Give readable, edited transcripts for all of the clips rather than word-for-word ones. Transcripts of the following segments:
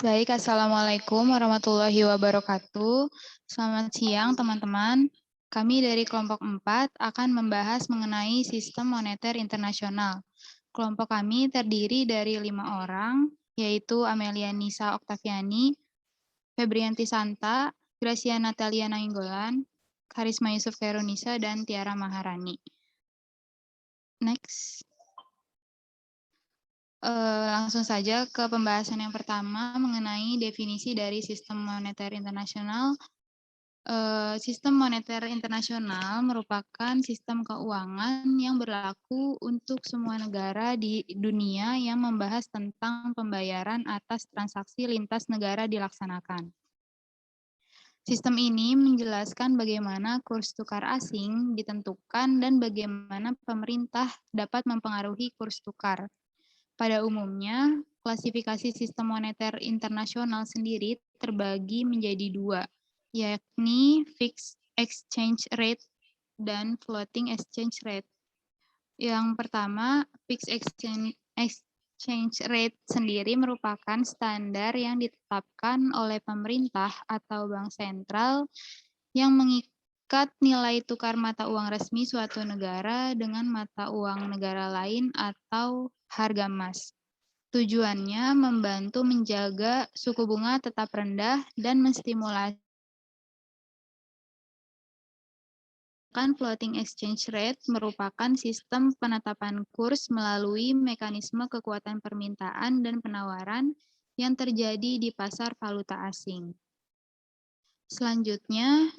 Baik, Assalamualaikum warahmatullahi wabarakatuh. Selamat siang, teman-teman. Kami dari kelompok 4 akan membahas mengenai sistem moneter internasional. Kelompok kami terdiri dari 5 orang, yaitu Amelia Nisa Oktaviani, Febrianti Santa, Gracia Natalia Nainggolan, Karisma Yusuf Khairunisa, dan Tiara Maharani. Next. Langsung saja ke pembahasan yang pertama mengenai definisi dari sistem moneter internasional. Sistem moneter internasional merupakan sistem keuangan yang berlaku untuk semua negara di dunia yang membahas tentang pembayaran atas transaksi lintas negara dilaksanakan. Sistem ini menjelaskan bagaimana kurs tukar asing ditentukan dan bagaimana pemerintah dapat mempengaruhi kurs tukar. Pada umumnya, klasifikasi sistem moneter internasional sendiri terbagi menjadi dua, yakni fixed exchange rate dan floating exchange rate. Yang pertama, fixed exchange rate sendiri merupakan standar yang ditetapkan oleh pemerintah atau bank sentral yang mengikat nilai tukar mata uang resmi suatu negara dengan mata uang negara lain atau harga emas. Tujuannya membantu menjaga suku bunga tetap rendah dan menstimulasi floating exchange rate merupakan sistem penetapan kurs melalui mekanisme kekuatan permintaan dan penawaran yang terjadi di pasar valuta asing. Selanjutnya,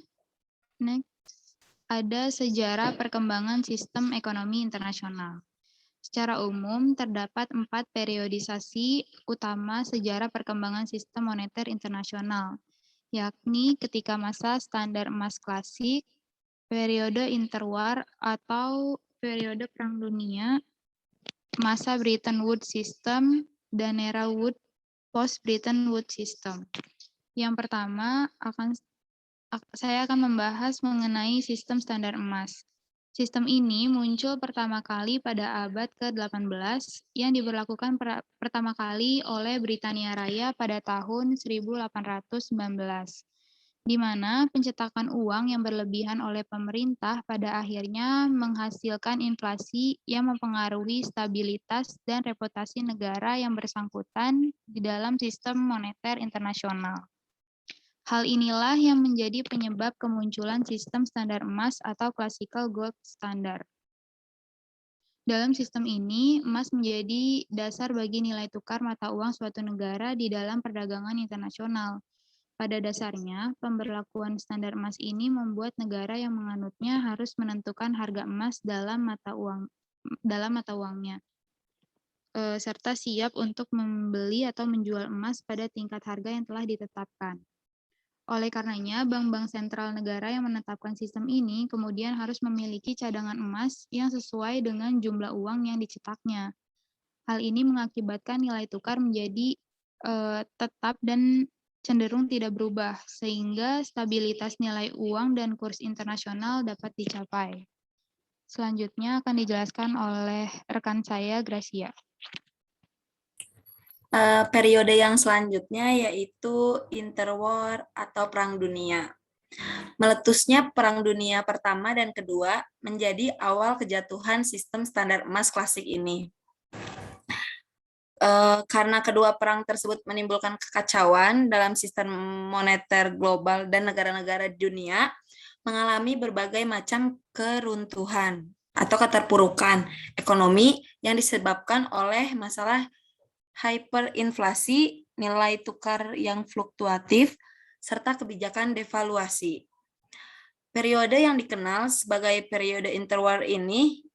ada sejarah perkembangan sistem ekonomi internasional. Secara umum, terdapat 4 periodisasi utama sejarah perkembangan sistem moneter internasional, yakni ketika masa standar emas klasik, periode interwar atau periode Perang Dunia, masa Bretton Woods System, dan era post-Bretton Woods System. Yang pertama, saya akan membahas mengenai sistem standar emas. Sistem ini muncul pertama kali pada abad ke-18 yang diberlakukan pertama kali oleh Britania Raya pada tahun 1819, di mana pencetakan uang yang berlebihan oleh pemerintah pada akhirnya menghasilkan inflasi yang mempengaruhi stabilitas dan reputasi negara yang bersangkutan di dalam sistem moneter internasional. Hal inilah yang menjadi penyebab kemunculan sistem standar emas atau classical gold standard. Dalam sistem ini, emas menjadi dasar bagi nilai tukar mata uang suatu negara di dalam perdagangan internasional. Pada dasarnya, pemberlakuan standar emas ini membuat negara yang menganutnya harus menentukan harga emas dalam mata uangnya, serta siap untuk membeli atau menjual emas pada tingkat harga yang telah ditetapkan. Oleh karenanya, bank-bank sentral negara yang menetapkan sistem ini kemudian harus memiliki cadangan emas yang sesuai dengan jumlah uang yang dicetaknya. Hal ini mengakibatkan nilai tukar menjadi tetap dan cenderung tidak berubah, sehingga stabilitas nilai uang dan kurs internasional dapat dicapai. Selanjutnya akan dijelaskan oleh rekan saya, Gracia. Periode yang selanjutnya yaitu interwar atau Perang Dunia. Meletusnya Perang Dunia Pertama dan Kedua menjadi awal kejatuhan sistem standar emas klasik ini. Karena kedua perang tersebut menimbulkan kekacauan dalam sistem moneter global dan negara-negara di dunia mengalami berbagai macam keruntuhan atau keterpurukan ekonomi yang disebabkan oleh masalah hyperinflasi, nilai tukar yang fluktuatif, serta kebijakan devaluasi. Periode yang dikenal sebagai periode interwar ini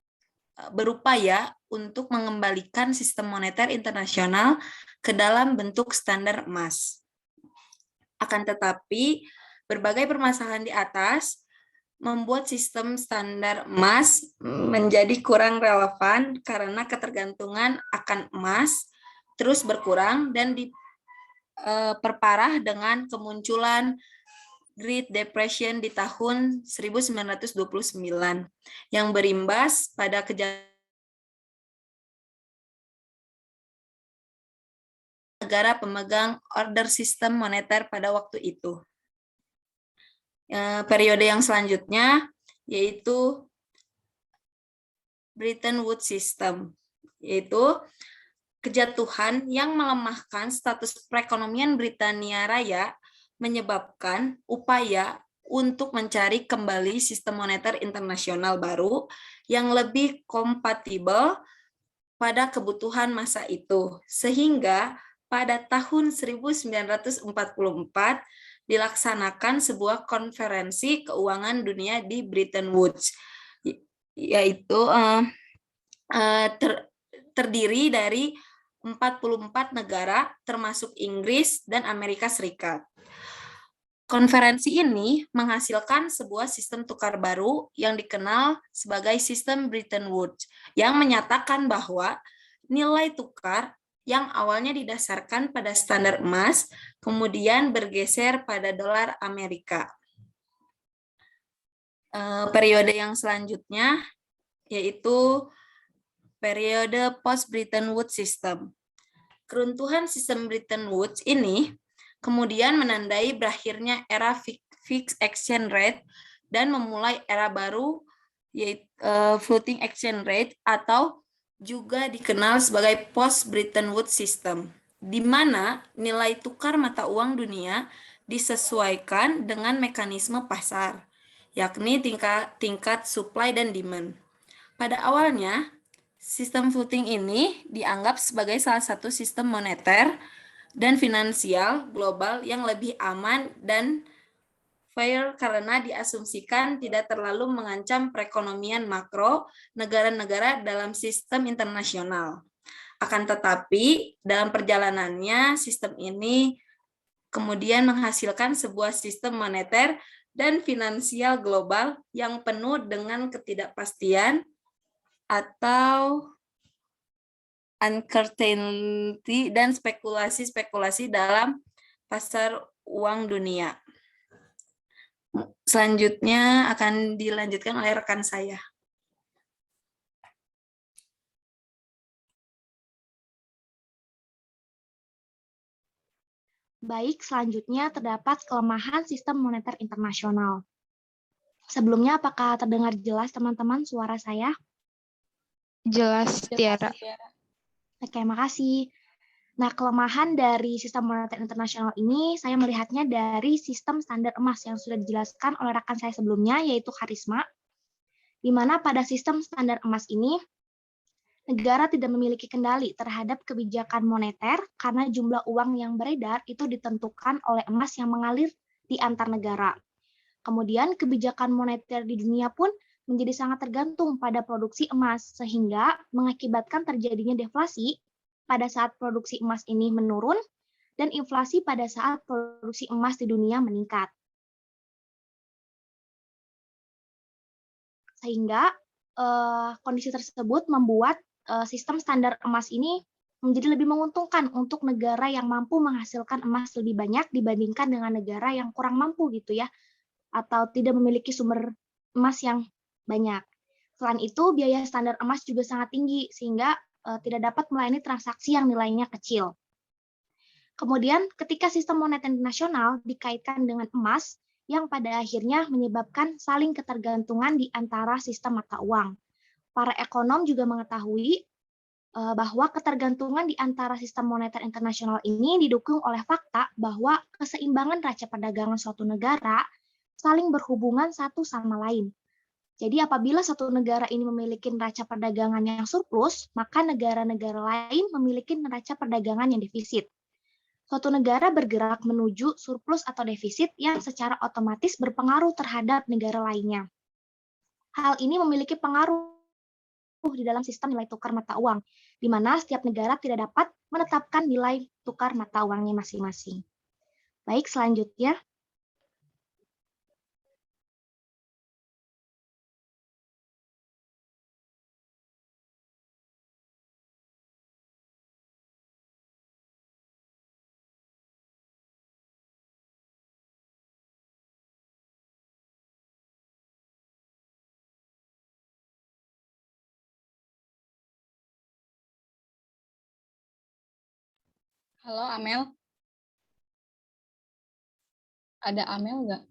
berupaya untuk mengembalikan sistem moneter internasional ke dalam bentuk standar emas. Akan tetapi, berbagai permasalahan di atas membuat sistem standar emas menjadi kurang relevan karena ketergantungan akan emas terus berkurang dan diperparah dengan kemunculan Great Depression di tahun 1929 yang berimbas pada kejahatan negara pemegang order sistem moneter pada waktu itu. Periode yang selanjutnya yaitu Bretton Woods System, yaitu kejatuhan yang melemahkan status perekonomian Britania Raya menyebabkan upaya untuk mencari kembali sistem moneter internasional baru yang lebih kompatibel pada kebutuhan masa itu. Sehingga pada tahun 1944 dilaksanakan sebuah konferensi keuangan dunia di Bretton Woods, yaitu terdiri dari 44 negara termasuk Inggris dan Amerika Serikat. Konferensi ini menghasilkan sebuah sistem tukar baru yang dikenal sebagai sistem Bretton Woods yang menyatakan bahwa nilai tukar yang awalnya didasarkan pada standar emas kemudian bergeser pada dolar Amerika. Periode yang selanjutnya yaitu periode post-Bretton Woods System. Keruntuhan sistem Bretton Woods ini kemudian menandai berakhirnya era fixed exchange rate dan memulai era baru yaitu floating exchange rate atau juga dikenal sebagai post-Bretton Woods System, di mana nilai tukar mata uang dunia disesuaikan dengan mekanisme pasar, yakni tingkat supply dan demand. Pada awalnya, sistem floating ini dianggap sebagai salah satu sistem moneter dan finansial global yang lebih aman dan fair karena diasumsikan tidak terlalu mengancam perekonomian makro negara-negara dalam sistem internasional. Akan tetapi, dalam perjalanannya, sistem ini kemudian menghasilkan sebuah sistem moneter dan finansial global yang penuh dengan ketidakpastian atau uncertainty dan spekulasi-spekulasi dalam pasar uang dunia. Selanjutnya akan dilanjutkan oleh rekan saya. Baik, selanjutnya terdapat kelemahan sistem moneter internasional. Sebelumnya, apakah terdengar jelas teman-teman suara saya? Jelas, Tiara. Oke, makasih. Nah, kelemahan dari sistem moneter internasional ini saya melihatnya dari sistem standar emas yang sudah dijelaskan oleh rekan saya sebelumnya, yaitu Karisma, di mana pada sistem standar emas ini, negara tidak memiliki kendali terhadap kebijakan moneter karena jumlah uang yang beredar itu ditentukan oleh emas yang mengalir di antar negara. Kemudian kebijakan moneter di dunia pun menjadi sangat tergantung pada produksi emas, sehingga mengakibatkan terjadinya deflasi pada saat produksi emas ini menurun dan inflasi pada saat produksi emas di dunia meningkat. Sehingga kondisi tersebut membuat sistem standar emas ini menjadi lebih menguntungkan untuk negara yang mampu menghasilkan emas lebih banyak dibandingkan dengan negara yang kurang mampu gitu ya, atau tidak memiliki sumber emas yang banyak. Selain itu, biaya standar emas juga sangat tinggi sehingga tidak dapat melayani transaksi yang nilainya kecil. Kemudian, ketika sistem moneter internasional dikaitkan dengan emas, yang pada akhirnya menyebabkan saling ketergantungan di antara sistem mata uang. Para ekonom juga mengetahui bahwa ketergantungan di antara sistem moneter internasional ini didukung oleh fakta bahwa keseimbangan neraca perdagangan suatu negara saling berhubungan satu sama lain. Jadi apabila satu negara ini memiliki neraca perdagangan yang surplus, maka negara-negara lain memiliki neraca perdagangan yang defisit. Suatu negara bergerak menuju surplus atau defisit yang secara otomatis berpengaruh terhadap negara lainnya. Hal ini memiliki pengaruh di dalam sistem nilai tukar mata uang, di mana setiap negara tidak dapat menetapkan nilai tukar mata uangnya masing-masing. Baik, selanjutnya. Halo Amel, ada Amel nggak?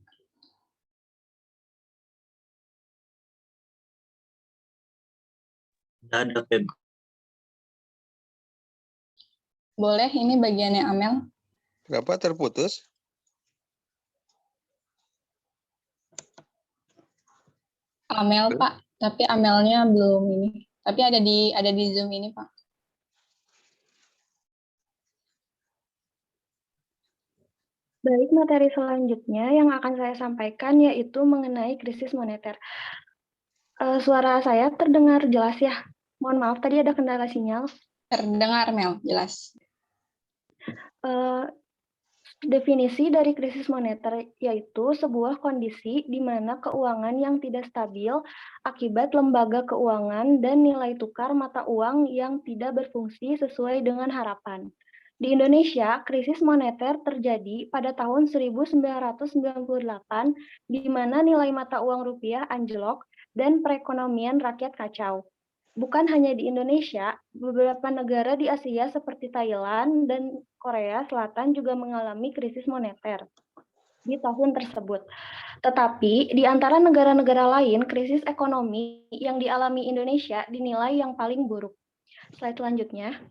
Nggak ada, Feb. Boleh, ini bagiannya Amel. Kenapa terputus? Amel Pak, tapi Amelnya belum ini. Tapi ada di Zoom ini Pak. Baik, materi selanjutnya yang akan saya sampaikan yaitu mengenai krisis moneter. Suara saya terdengar jelas ya? Mohon maaf, tadi ada kendala sinyal. Terdengar Mel, jelas. Definisi dari krisis moneter yaitu sebuah kondisi di mana keuangan yang tidak stabil akibat lembaga keuangan dan nilai tukar mata uang yang tidak berfungsi sesuai dengan harapan. Di Indonesia, krisis moneter terjadi pada tahun 1998 di mana nilai mata uang rupiah anjlok dan perekonomian rakyat kacau. Bukan hanya di Indonesia, beberapa negara di Asia seperti Thailand dan Korea Selatan juga mengalami krisis moneter di tahun tersebut. Tetapi di antara negara-negara lain, krisis ekonomi yang dialami Indonesia dinilai yang paling buruk. Slide selanjutnya.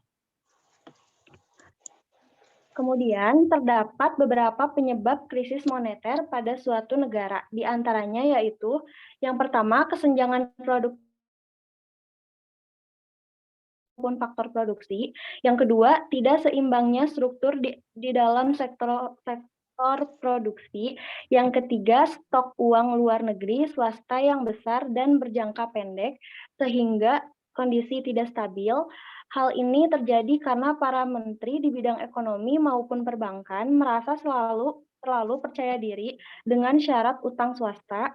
Kemudian terdapat beberapa penyebab krisis moneter pada suatu negara. Di antaranya yaitu yang pertama kesenjangan produk maupun faktor produksi. Yang kedua, tidak seimbangnya struktur di dalam sektor produksi. Yang ketiga, stok uang luar negeri swasta yang besar dan berjangka pendek, sehingga kondisi tidak stabil. Hal ini terjadi karena para menteri di bidang ekonomi maupun perbankan merasa terlalu percaya diri dengan syarat utang swasta.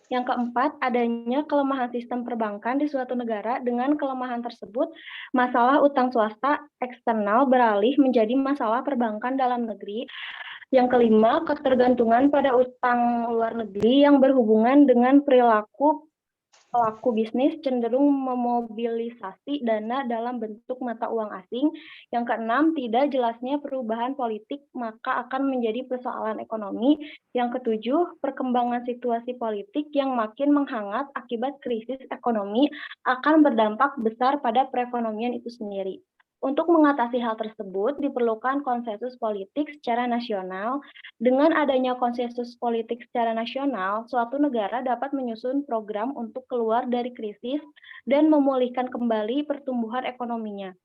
Yang keempat, adanya kelemahan sistem perbankan di suatu negara. Dengan kelemahan tersebut, masalah utang swasta eksternal beralih menjadi masalah perbankan dalam negeri. Yang kelima, ketergantungan pada utang luar negeri yang berhubungan dengan perilaku pelaku bisnis cenderung memobilisasi dana dalam bentuk mata uang asing. Yang keenam, tidak jelasnya perubahan politik maka akan menjadi persoalan ekonomi. Yang ketujuh, perkembangan situasi politik yang makin menghangat akibat krisis ekonomi akan berdampak besar pada perekonomian itu sendiri. Untuk mengatasi hal tersebut, diperlukan konsensus politik secara nasional. Dengan adanya konsensus politik secara nasional, suatu negara dapat menyusun program untuk keluar dari krisis dan memulihkan kembali pertumbuhan ekonominya.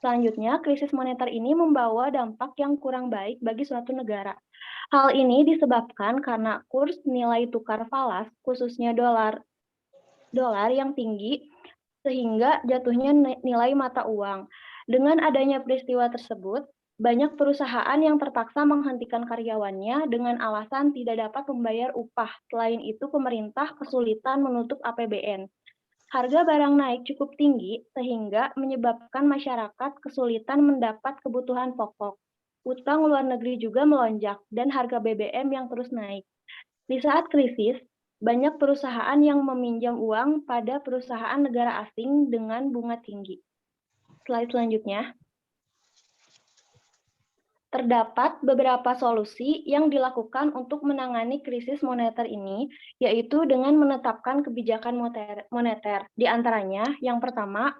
Selanjutnya, krisis moneter ini membawa dampak yang kurang baik bagi suatu negara. Hal ini disebabkan karena kurs nilai tukar falas, khususnya dolar yang tinggi, sehingga jatuhnya nilai mata uang. Dengan adanya peristiwa tersebut, banyak perusahaan yang terpaksa menghentikan karyawannya dengan alasan tidak dapat membayar upah. Selain itu, pemerintah kesulitan menutup APBN. Harga barang naik cukup tinggi sehingga menyebabkan masyarakat kesulitan mendapat kebutuhan pokok. Utang luar negeri juga melonjak dan harga BBM yang terus naik. Di saat krisis, banyak perusahaan yang meminjam uang pada perusahaan negara asing dengan bunga tinggi. Slide selanjutnya. Terdapat beberapa solusi yang dilakukan untuk menangani krisis moneter ini, yaitu dengan menetapkan kebijakan moneter. Di antaranya, yang pertama,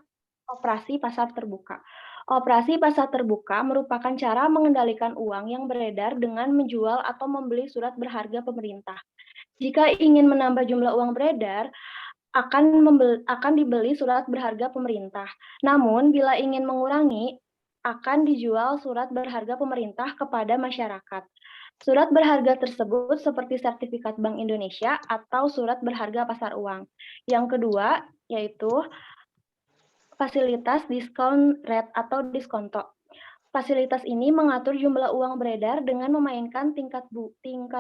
operasi pasar terbuka. Operasi pasar terbuka merupakan cara mengendalikan uang yang beredar dengan menjual atau membeli surat berharga pemerintah. Jika ingin menambah jumlah uang beredar, akan dibeli surat berharga pemerintah. Namun, bila ingin mengurangi, akan dijual surat berharga pemerintah kepada masyarakat. Surat berharga tersebut seperti sertifikat Bank Indonesia atau surat berharga pasar uang. Yang kedua, yaitu fasilitas diskon rate atau diskonto. Fasilitas ini mengatur jumlah uang beredar dengan memainkan tingkat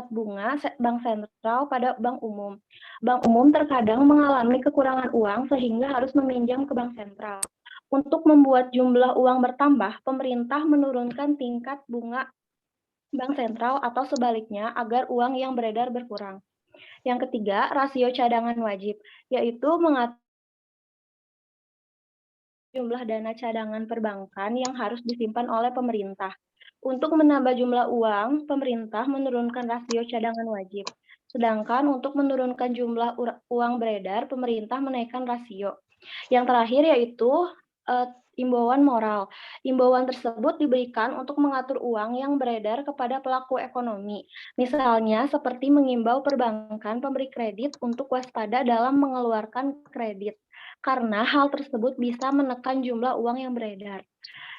bunga bank sentral pada bank umum. Bank umum terkadang mengalami kekurangan uang sehingga harus meminjam ke bank sentral. Untuk membuat jumlah uang bertambah, pemerintah menurunkan tingkat bunga bank sentral atau sebaliknya agar uang yang beredar berkurang. Yang ketiga, rasio cadangan wajib, yaitu mengatur jumlah dana cadangan perbankan yang harus disimpan oleh pemerintah. Untuk menambah jumlah uang, pemerintah menurunkan rasio cadangan wajib. Sedangkan untuk menurunkan jumlah uang beredar, pemerintah menaikkan rasio. Yang terakhir yaitu imbauan moral. Imbauan tersebut diberikan untuk mengatur uang yang beredar kepada pelaku ekonomi. Misalnya seperti mengimbau perbankan pemberi kredit untuk waspada dalam mengeluarkan kredit, karena hal tersebut bisa menekan jumlah uang yang beredar.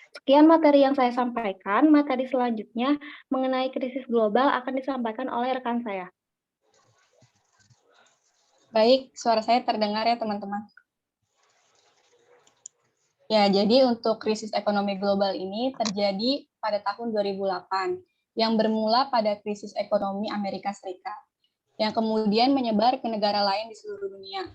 Sekian materi yang saya sampaikan. Materi selanjutnya mengenai krisis global akan disampaikan oleh rekan saya. Baik, suara saya terdengar ya teman-teman. Ya, jadi untuk krisis ekonomi global ini terjadi pada tahun 2008 yang bermula pada krisis ekonomi Amerika Serikat yang kemudian menyebar ke negara lain di seluruh dunia,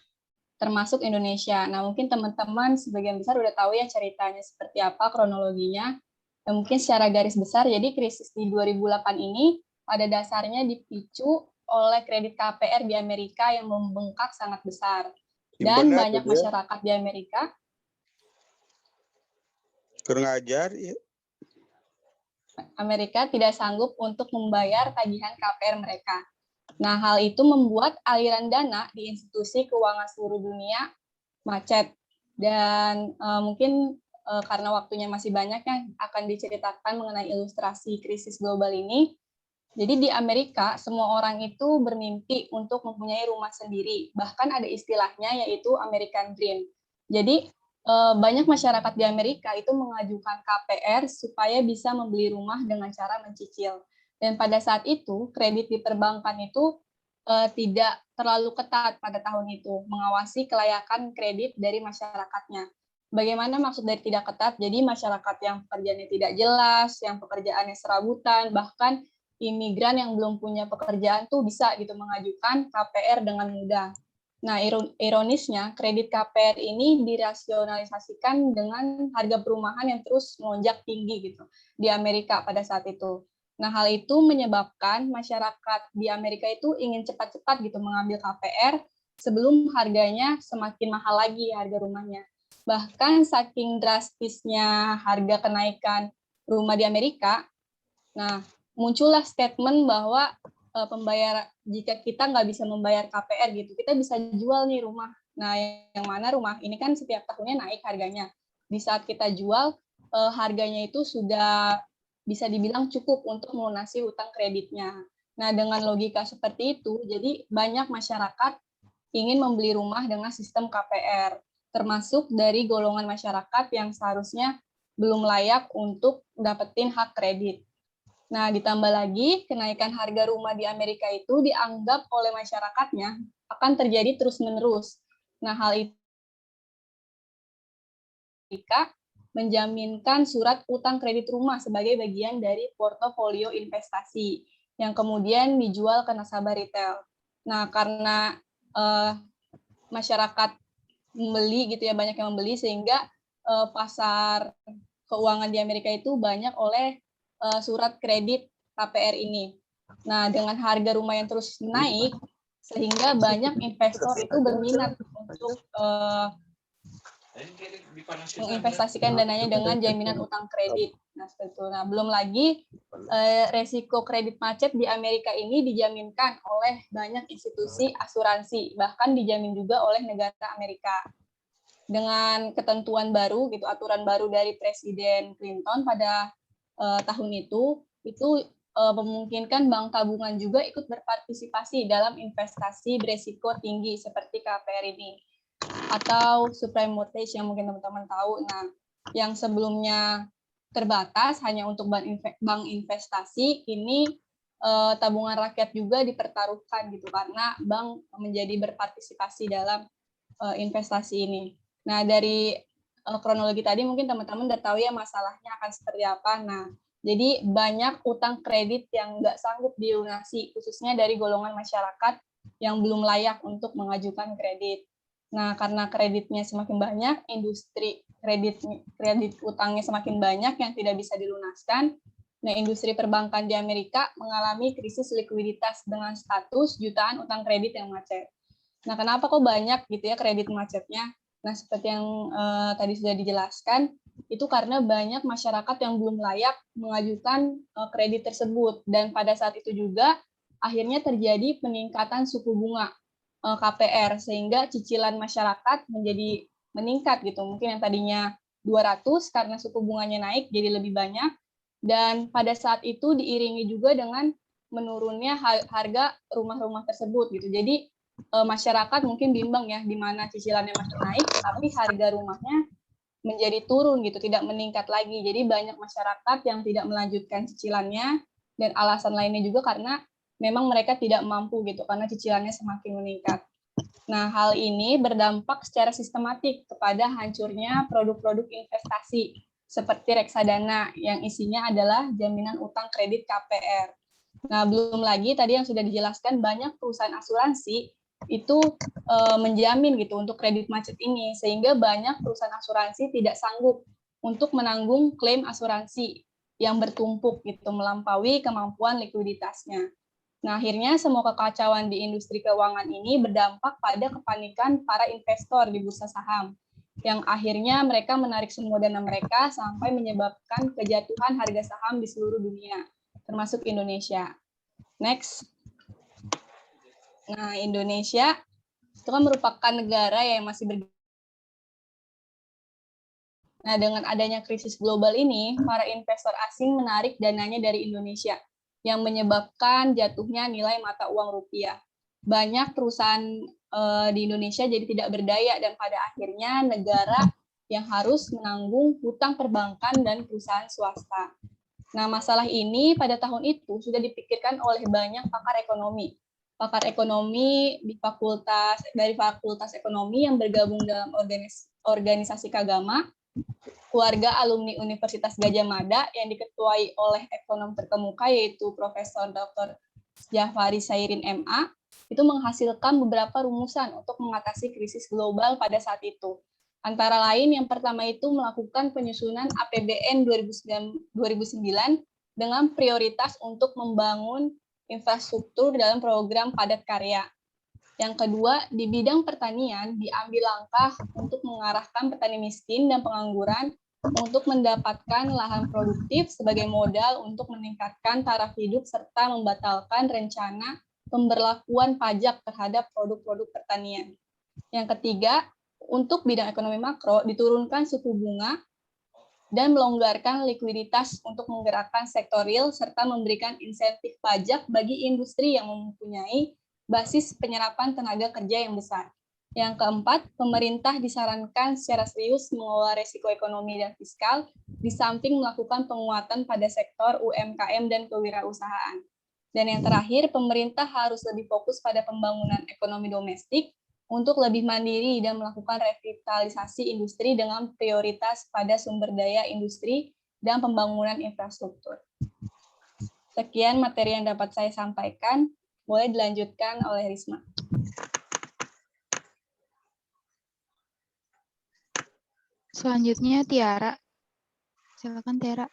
termasuk Indonesia. Nah, mungkin teman-teman sebagian besar udah tahu ya ceritanya seperti apa, kronologinya. Dan mungkin secara garis besar, jadi krisis di 2008 ini pada dasarnya dipicu oleh kredit KPR di Amerika yang membengkak sangat besar. Dan banyak masyarakat di Amerika kurang ajar ya. Amerika tidak sanggup untuk membayar tagihan KPR mereka. Nah, hal itu membuat aliran dana di institusi keuangan seluruh dunia macet. Dan mungkin karena waktunya masih banyak yang akan diceritakan mengenai ilustrasi krisis global ini. Jadi di Amerika, semua orang itu bermimpi untuk mempunyai rumah sendiri. Bahkan ada istilahnya yaitu American Dream. Jadi banyak masyarakat di Amerika itu mengajukan KPR supaya bisa membeli rumah dengan cara mencicil. Dan pada saat itu, kredit di perbankan itu tidak terlalu ketat pada tahun itu, mengawasi kelayakan kredit dari masyarakatnya. Bagaimana maksud dari tidak ketat? Jadi masyarakat yang pekerjaannya tidak jelas, yang pekerjaannya serabutan, bahkan imigran yang belum punya pekerjaan tuh bisa gitu mengajukan KPR dengan mudah. Nah, ironisnya, kredit KPR ini dirasionalisasikan dengan harga perumahan yang terus melonjak tinggi gitu di Amerika pada saat itu. Nah, hal itu menyebabkan masyarakat di Amerika itu ingin cepat-cepat gitu mengambil KPR sebelum harganya semakin mahal lagi harga rumahnya. Bahkan saking drastisnya harga kenaikan rumah di Amerika, nah muncullah statement bahwa pembayar jika kita nggak bisa membayar KPR gitu, kita bisa jual nih rumah. Nah, yang mana rumah ini kan setiap tahunnya naik harganya. Di saat kita jual, harganya itu sudah bisa dibilang cukup untuk melunasi utang kreditnya. Nah, dengan logika seperti itu, jadi banyak masyarakat ingin membeli rumah dengan sistem KPR, termasuk dari golongan masyarakat yang seharusnya belum layak untuk dapetin hak kredit. Nah, ditambah lagi, kenaikan harga rumah di Amerika itu dianggap oleh masyarakatnya akan terjadi terus-menerus. Nah, hal itu menjaminkan surat utang kredit rumah sebagai bagian dari portofolio investasi yang kemudian dijual ke nasabah retail. Nah, karena masyarakat membeli gitu ya, banyak yang membeli sehingga pasar keuangan di Amerika itu banyak oleh surat kredit KPR ini. Nah, dengan harga rumah yang terus naik, sehingga banyak investor itu berminat untuk menginvestasikan dananya dengan jaminan utang kredit. Nah, seperti itu. Nah, belum lagi resiko kredit macet di Amerika ini dijaminkan oleh banyak institusi asuransi, bahkan dijamin juga oleh negara Amerika. Dengan ketentuan baru, gitu, aturan baru dari Presiden Clinton pada tahun itu memungkinkan bank tabungan juga ikut berpartisipasi dalam investasi beresiko tinggi seperti KPR ini atau subprime mortgage yang mungkin teman-teman tahu. Nah, yang sebelumnya terbatas hanya untuk bank investasi, ini tabungan rakyat juga dipertaruhkan gitu karena bank menjadi berpartisipasi dalam investasi ini. Nah, dari kronologi tadi mungkin teman-teman udah tahu ya masalahnya akan seperti apa. Nah, jadi banyak utang kredit yang nggak sanggup dilunasi, khususnya dari golongan masyarakat yang belum layak untuk mengajukan kredit. Nah, karena kreditnya semakin banyak, industri kredit utangnya semakin banyak yang tidak bisa dilunaskan. Nah, industri perbankan di Amerika mengalami krisis likuiditas dengan status jutaan utang kredit yang macet. Nah, kenapa kok banyak gitu ya kredit macetnya? Nah, seperti yang tadi sudah dijelaskan, itu karena banyak masyarakat yang belum layak mengajukan kredit tersebut. Dan pada saat itu juga akhirnya terjadi peningkatan suku bunga KPR, sehingga cicilan masyarakat menjadi meningkat gitu. Mungkin yang tadinya 200 karena suku bunganya naik jadi lebih banyak. Dan pada saat itu diiringi juga dengan menurunnya harga rumah-rumah tersebut gitu. Jadi masyarakat mungkin bimbang ya, di mana cicilannya masih naik, tapi harga rumahnya menjadi turun gitu, tidak meningkat lagi. Jadi banyak masyarakat yang tidak melanjutkan cicilannya, dan alasan lainnya juga karena memang mereka tidak mampu gitu, karena cicilannya semakin meningkat. Nah, hal ini berdampak secara sistematik kepada hancurnya produk-produk investasi seperti reksadana yang isinya adalah jaminan utang kredit KPR. Nah, belum lagi tadi yang sudah dijelaskan, banyak perusahaan asuransi itu menjamin gitu untuk kredit macet ini, sehingga banyak perusahaan asuransi tidak sanggup untuk menanggung klaim asuransi yang bertumpuk gitu, melampaui kemampuan likuiditasnya. Nah, akhirnya semua kekacauan di industri keuangan ini berdampak pada kepanikan para investor di bursa saham, yang akhirnya mereka menarik semua dana mereka sampai menyebabkan kejatuhan harga saham di seluruh dunia, termasuk Indonesia. Next. Nah, Indonesia itu kan merupakan negara yang masih Nah, dengan adanya krisis global ini, para investor asing menarik dananya dari Indonesia, yang menyebabkan jatuhnya nilai mata uang rupiah. Banyak perusahaan di Indonesia jadi tidak berdaya, dan pada akhirnya negara yang harus menanggung hutang perbankan dan perusahaan swasta. Nah, masalah ini pada tahun itu sudah dipikirkan oleh banyak pakar ekonomi. Pakar ekonomi dari fakultas ekonomi yang bergabung dalam organisasi Kagama, keluarga alumni Universitas Gadjah Mada yang diketuai oleh ekonom terkemuka yaitu Profesor Dr. Jafari Sairin MA, itu menghasilkan beberapa rumusan untuk mengatasi krisis global pada saat itu. Antara lain, yang pertama itu melakukan penyusunan APBN 2009 dengan prioritas untuk membangun infrastruktur dalam program padat karya. Yang kedua, di bidang pertanian diambil langkah untuk mengarahkan petani miskin dan pengangguran untuk mendapatkan lahan produktif sebagai modal untuk meningkatkan taraf hidup serta membatalkan rencana pemberlakuan pajak terhadap produk-produk pertanian. Yang ketiga, untuk bidang ekonomi makro diturunkan suku bunga dan melonggarkan likuiditas untuk menggerakkan sektor real serta memberikan insentif pajak bagi industri yang mempunyai basis penyerapan tenaga kerja yang besar. Yang keempat, pemerintah disarankan secara serius mengelola resiko ekonomi dan fiskal, di samping melakukan penguatan pada sektor UMKM dan kewirausahaan. Dan yang terakhir, pemerintah harus lebih fokus pada pembangunan ekonomi domestik untuk lebih mandiri dan melakukan revitalisasi industri dengan prioritas pada sumber daya industri dan pembangunan infrastruktur. Sekian materi yang dapat saya sampaikan. Boleh dilanjutkan oleh Risma. Selanjutnya Tiara. Silakan Tiara.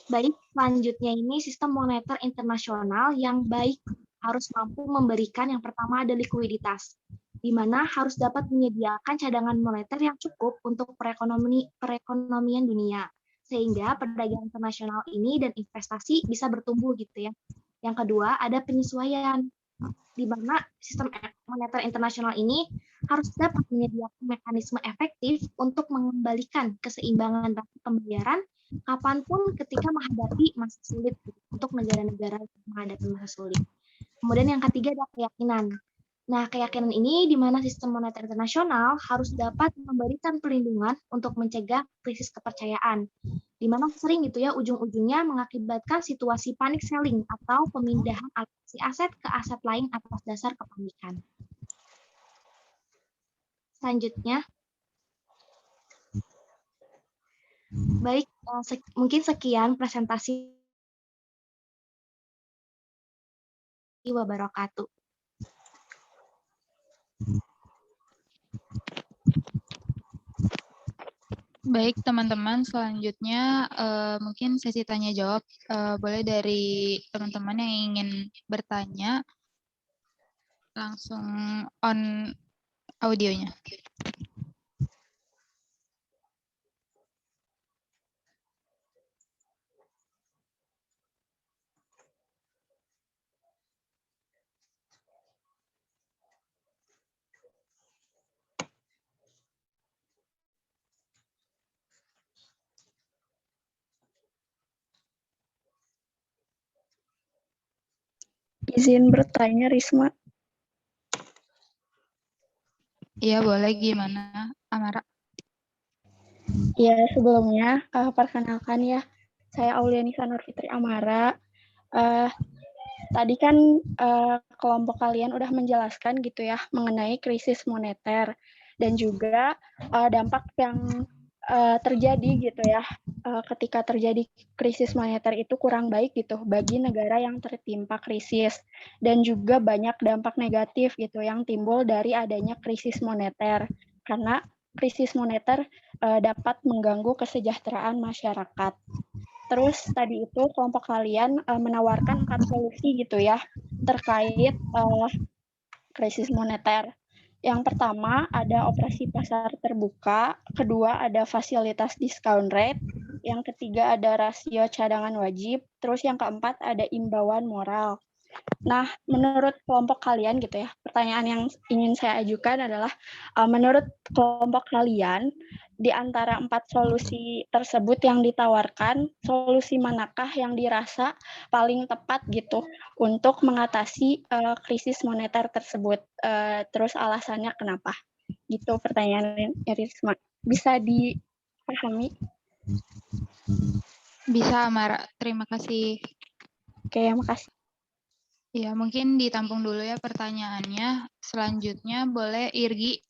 Baik, selanjutnya ini sistem moneter internasional yang baik harus mampu memberikan yang pertama ada likuiditas, di mana harus dapat menyediakan cadangan moneter yang cukup untuk perekonomian dunia, sehingga perdagangan internasional ini dan investasi bisa bertumbuh gitu ya. Yang kedua, ada penyesuaian, di mana sistem moneter internasional ini harus dapat menyediakan mekanisme efektif untuk mengembalikan keseimbangan pembayaran kapanpun ketika menghadapi masa sulit untuk negara-negara yang menghadapi masa sulit. Kemudian yang ketiga ada keyakinan. Nah, keyakinan ini di mana sistem moneter internasional harus dapat memberikan perlindungan untuk mencegah krisis kepercayaan. Di mana sering gitu ya ujung-ujungnya mengakibatkan situasi panic selling atau pemindahan alokasi aset ke aset lain atas dasar kepanikan. Selanjutnya, baik, mungkin sekian presentasi wabarakatuh. Baik, teman-teman, selanjutnya mungkin sesi tanya jawab. Boleh dari teman-teman yang ingin bertanya, langsung on audionya. Izin bertanya, Risma. Iya, boleh. Gimana, Amara? Ya, sebelumnya perkenalkan ya, saya Aulianisa Nurfitri Amara. Tadi kan kelompok kalian udah menjelaskan gitu ya mengenai krisis moneter dan juga dampak yang terjadi gitu ya ketika terjadi krisis moneter itu kurang baik gitu bagi negara yang tertimpa krisis dan juga banyak dampak negatif gitu yang timbul dari adanya krisis moneter karena krisis moneter dapat mengganggu kesejahteraan masyarakat. Terus tadi itu kelompok kalian menawarkan 4 solusi gitu ya terkait krisis moneter. Yang pertama ada operasi pasar terbuka, kedua ada fasilitas discount rate, yang ketiga ada rasio cadangan wajib, terus yang keempat ada imbauan moral. Nah, menurut kelompok kalian gitu ya, pertanyaan yang ingin saya ajukan adalah menurut kelompok kalian di antara 4 solusi tersebut yang ditawarkan, solusi manakah yang dirasa paling tepat gitu untuk mengatasi krisis moneter tersebut? Terus alasannya kenapa? Gitu pertanyaan Risma. Bisa dipahami? Bisa, Amara. Terima kasih. Oke, makasih. Ya, mungkin ditampung dulu ya pertanyaannya. Selanjutnya boleh Irgi.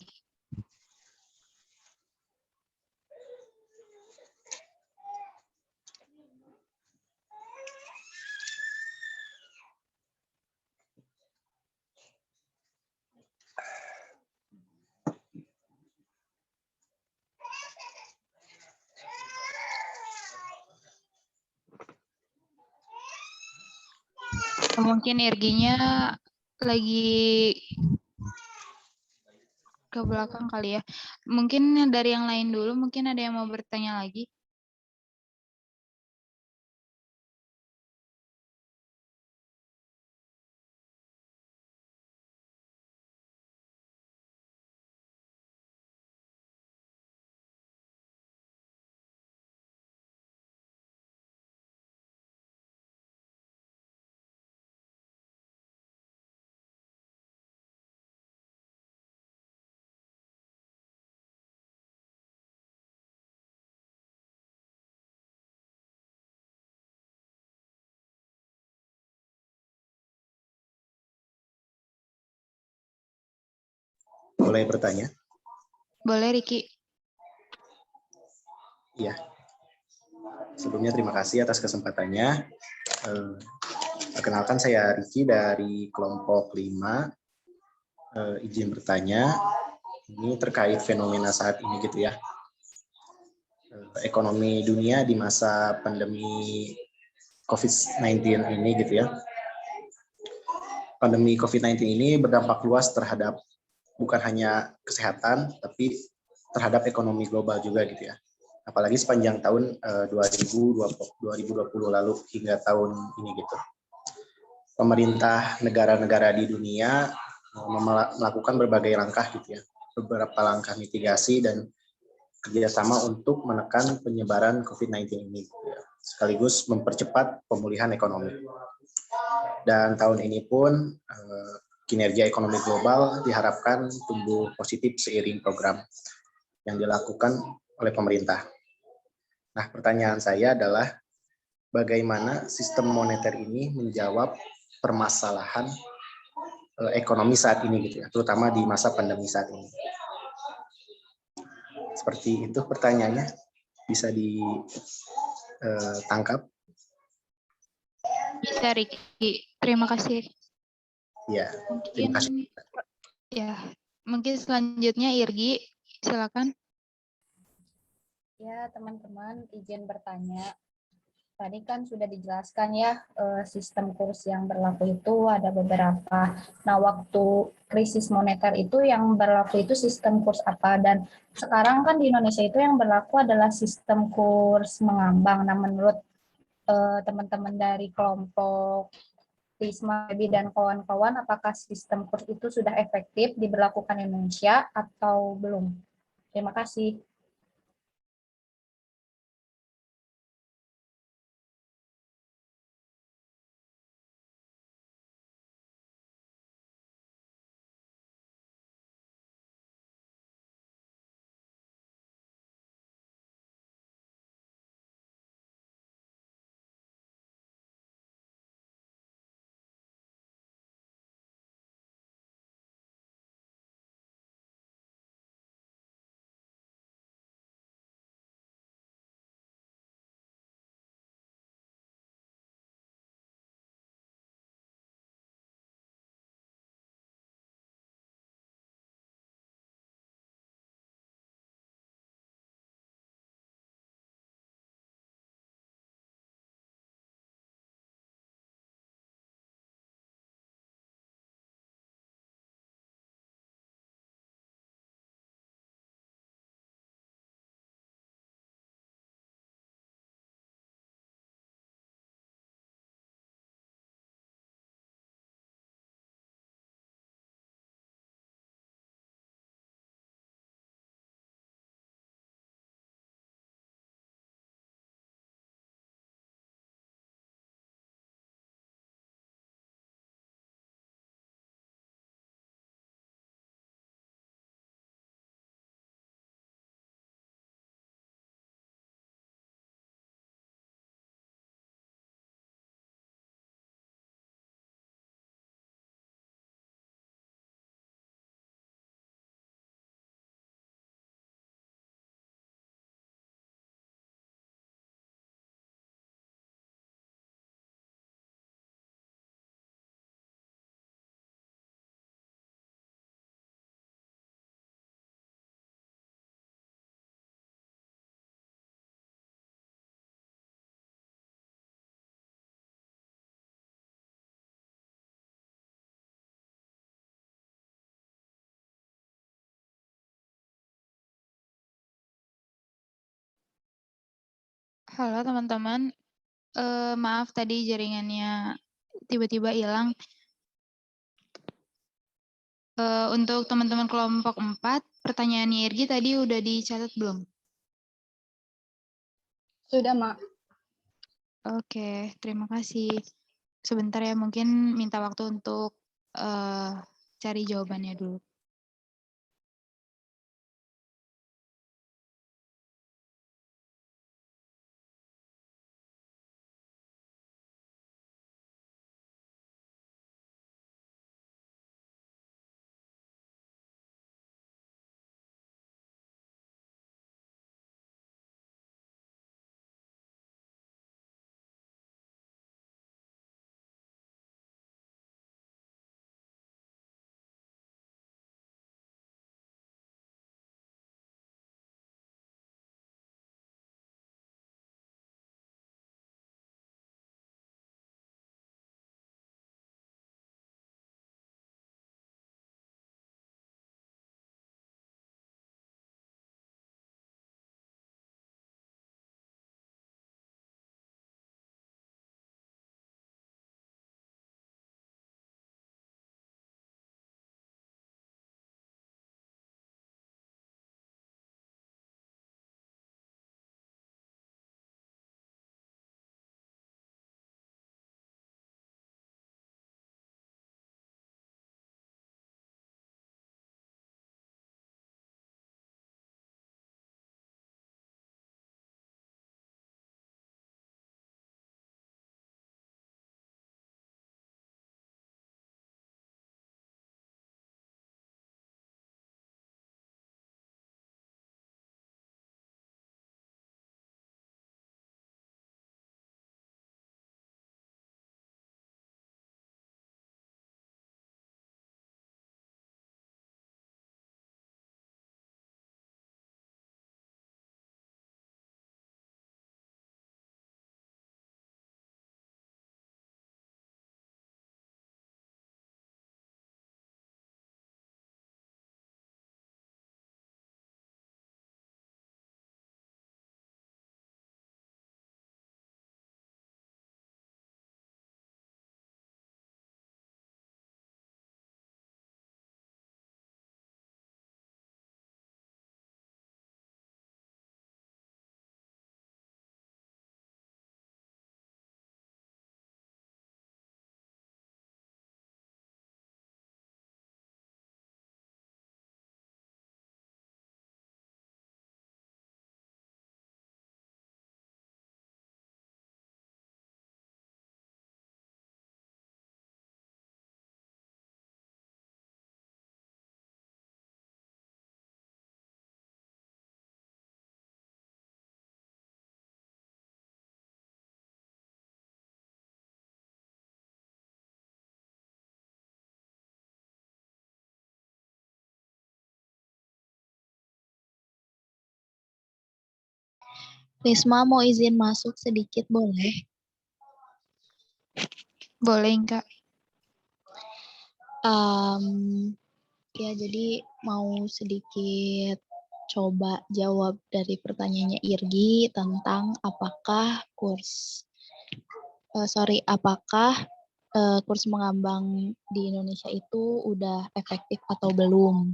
Mungkin Irginya lagi ke belakang kali ya. Mungkin dari yang lain dulu, mungkin ada yang mau bertanya lagi. Boleh bertanya? Boleh, Riki. Iya. Sebelumnya terima kasih atas kesempatannya. Perkenalkan saya Riki dari kelompok 5. Izin bertanya, ini terkait fenomena saat ini gitu ya. Ekonomi dunia di masa pandemi COVID-19 ini gitu ya. Pandemi COVID-19 ini berdampak luas terhadap bukan hanya kesehatan, tapi terhadap ekonomi global juga gitu ya. Apalagi sepanjang tahun 2020 lalu hingga tahun ini gitu. Pemerintah negara-negara di dunia melakukan berbagai langkah gitu ya, beberapa langkah mitigasi dan kerjasama untuk menekan penyebaran COVID-19 ini gitu ya, sekaligus mempercepat pemulihan ekonomi. Dan tahun ini pun kinerja ekonomi global diharapkan tumbuh positif seiring program yang dilakukan oleh pemerintah. Nah, pertanyaan saya adalah bagaimana sistem moneter ini menjawab permasalahan ekonomi saat ini gitu ya, terutama di masa pandemi saat ini. Seperti itu pertanyaannya, bisa ditangkap? Bisa, Riki. Terima kasih. Ya, terima kasih. Ya, mungkin selanjutnya Irgi, silakan. Ya, teman-teman, izin bertanya. Tadi kan sudah dijelaskan ya, sistem kurs yang berlaku itu ada beberapa. Nah, waktu krisis moneter itu yang berlaku itu sistem kurs apa? Dan sekarang kan di Indonesia itu yang berlaku adalah sistem kurs mengambang. Nah, menurut teman-teman dari kelompok Risma, Debbie, dan kawan-kawan, apakah sistem kurs itu sudah efektif diberlakukan di Indonesia atau belum? Terima kasih. Halo teman-teman, maaf tadi jaringannya tiba-tiba hilang. Untuk teman-teman kelompok 4, pertanyaan IRG tadi udah dicatat belum? Sudah, Mak. Oke, terima kasih. Sebentar ya, mungkin minta waktu untuk cari jawabannya dulu. Risma mau izin masuk sedikit boleh? Boleh, Kak. Ya, jadi mau sedikit coba jawab dari pertanyaannya Irgi tentang apakah kurs mengambang di Indonesia itu udah efektif atau belum.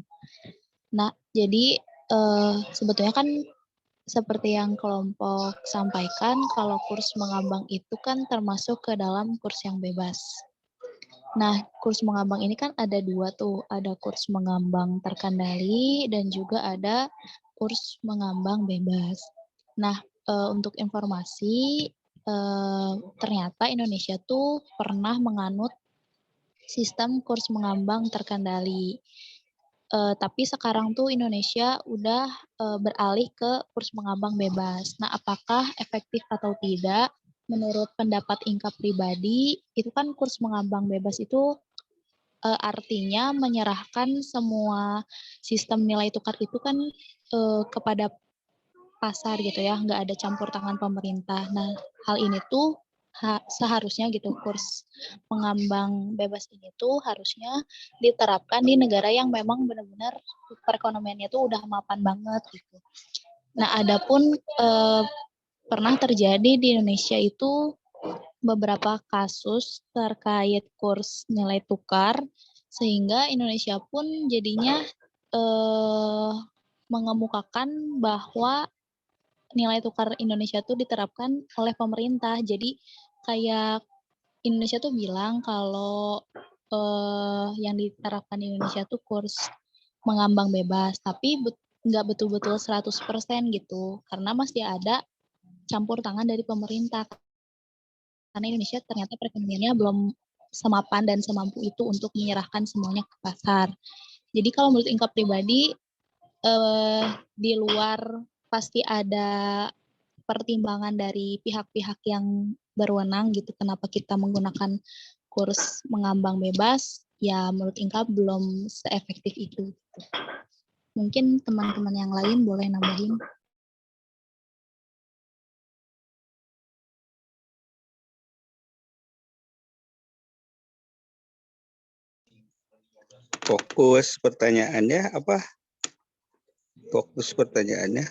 Nah, jadi sebetulnya kan seperti yang kelompok sampaikan, kalau kurs mengambang itu kan termasuk ke dalam kurs yang bebas. Nah, kurs mengambang ini kan ada dua tuh, ada kurs mengambang terkendali dan juga ada kurs mengambang bebas. Nah, untuk informasi, ternyata Indonesia tuh pernah menganut sistem kurs mengambang terkendali. Tapi sekarang tuh Indonesia udah beralih ke kurs mengambang bebas. Nah, apakah efektif atau tidak? Menurut pendapat Inka pribadi, itu kan kurs mengambang bebas itu artinya menyerahkan semua sistem nilai tukar itu kan kepada pasar gitu ya, nggak ada campur tangan pemerintah. Nah, hal ini tuh seharusnya gitu, kurs mengambang bebas ini tuh harusnya diterapkan di negara yang memang benar-benar perekonomiannya tuh udah mapan banget gitu. Nah, adapun pernah terjadi di Indonesia itu beberapa kasus terkait kurs nilai tukar sehingga Indonesia pun jadinya mengemukakan bahwa nilai tukar Indonesia tuh diterapkan oleh pemerintah. Jadi kayak Indonesia tuh bilang kalau yang diterapkan di Indonesia tuh kurs mengambang bebas, tapi nggak betul-betul 100% gitu, karena masih ada campur tangan dari pemerintah. Karena Indonesia ternyata perekonomiannya belum semapan dan semampu itu untuk menyerahkan semuanya ke pasar. Jadi kalau menurut Inka pribadi, di luar pasti ada pertimbangan dari pihak-pihak yang berwenang gitu, kenapa kita menggunakan kurs mengambang bebas, ya menurut Inka belum seefektif itu. Mungkin teman-teman yang lain boleh nambahin. Fokus pertanyaannya apa? Fokus pertanyaannya.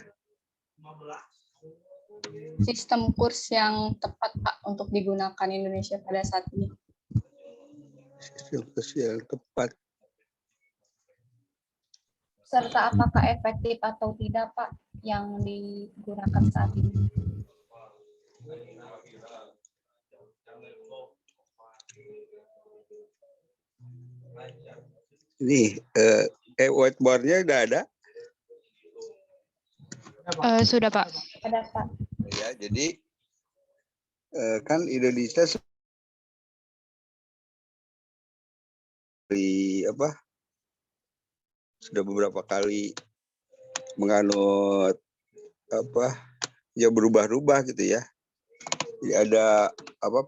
Sistem kurs yang tepat, Pak, untuk digunakan Indonesia pada saat ini. Sistem kurs yang tepat. Serta apakah efektif atau tidak, Pak, yang digunakan saat ini? Ini whiteboard-nya udah ada? Sudah, Pak. Ada, Pak. Ya, jadi kan Indonesia sudah beberapa kali menganut ya berubah-ubah gitu ya. Jadi ada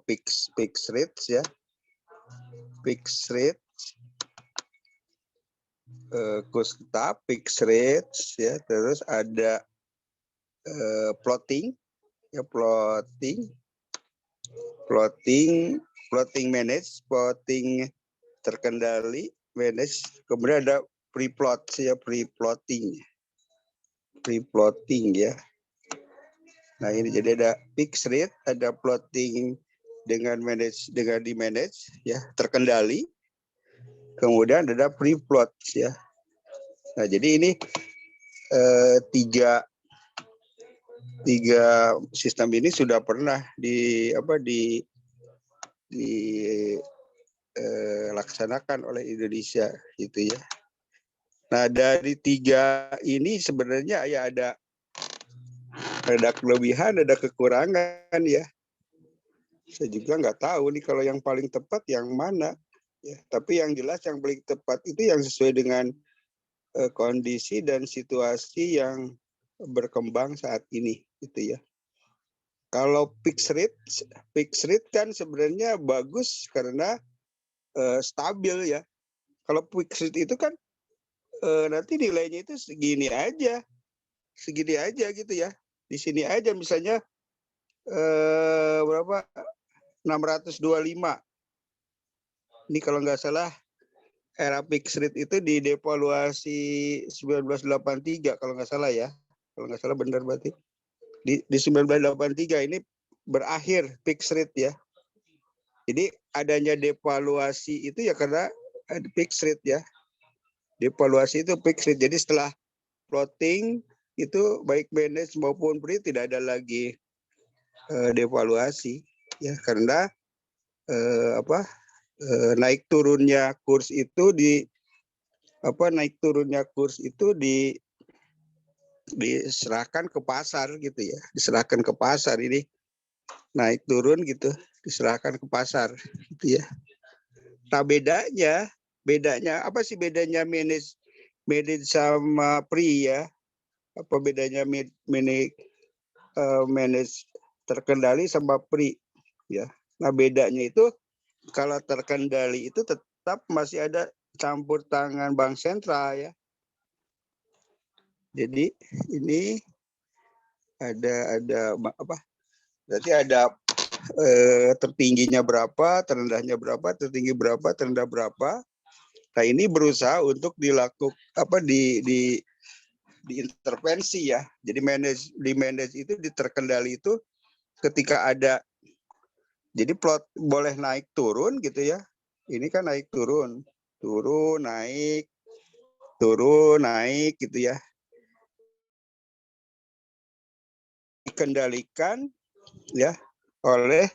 fixed rates ya, fixed rate, kurs tetap, fixed rates ya, terus ada floating ya, floating manage, floating terkendali manage, kemudian ada pre-float ya, pre-floating ya. Nah, ini jadi ada fixed rate, ada floating dengan di manage ya, terkendali. Kemudian ada pre-float ya. Nah, jadi ini tiga sistem ini sudah pernah dilaksanakan oleh Indonesia gitu ya. Nah, dari tiga ini sebenarnya ya ada kelebihan, ada kekurangan ya. Saya juga nggak tahu nih kalau yang paling tepat yang mana ya. Tapi yang jelas yang paling tepat itu yang sesuai dengan kondisi dan situasi yang berkembang saat ini gitu ya. Kalau fixed rate kan sebenarnya bagus karena stabil ya. Kalau fixed rate itu kan nanti nilainya itu segini aja gitu ya. Di sini aja misalnya berapa? 625. Ini kalau nggak salah era fixed rate itu didevaluasi 1983 kalau nggak salah ya. Kalau nggak salah benar berarti. Di 1983 ini berakhir fixed rate ya. Jadi adanya devaluasi itu ya karena ada fixed rate ya. Devaluasi itu fixed rate. Jadi setelah floating itu baik manage maupun free tidak ada lagi devaluasi ya karena naik turunnya kurs itu diserahkan ke pasar gitu ya, diserahkan ke pasar. Ini naik turun gitu diserahkan ke pasar gitu ya. Nah bedanya apa sih bedanya manage sama free ya? Apa bedanya manage terkendali sama free ya? Nah bedanya itu kalau terkendali itu tetap masih ada campur tangan bank sentral ya. Jadi ini ada apa? Berarti ada tertingginya berapa, terendahnya berapa, tertinggi berapa, terendah berapa. Nah ini berusaha untuk dilakukan diintervensi ya. Jadi manage itu terkendali itu ketika ada. Jadi plot boleh naik turun gitu ya. Ini kan naik turun, naik gitu ya. Dikendalikan ya oleh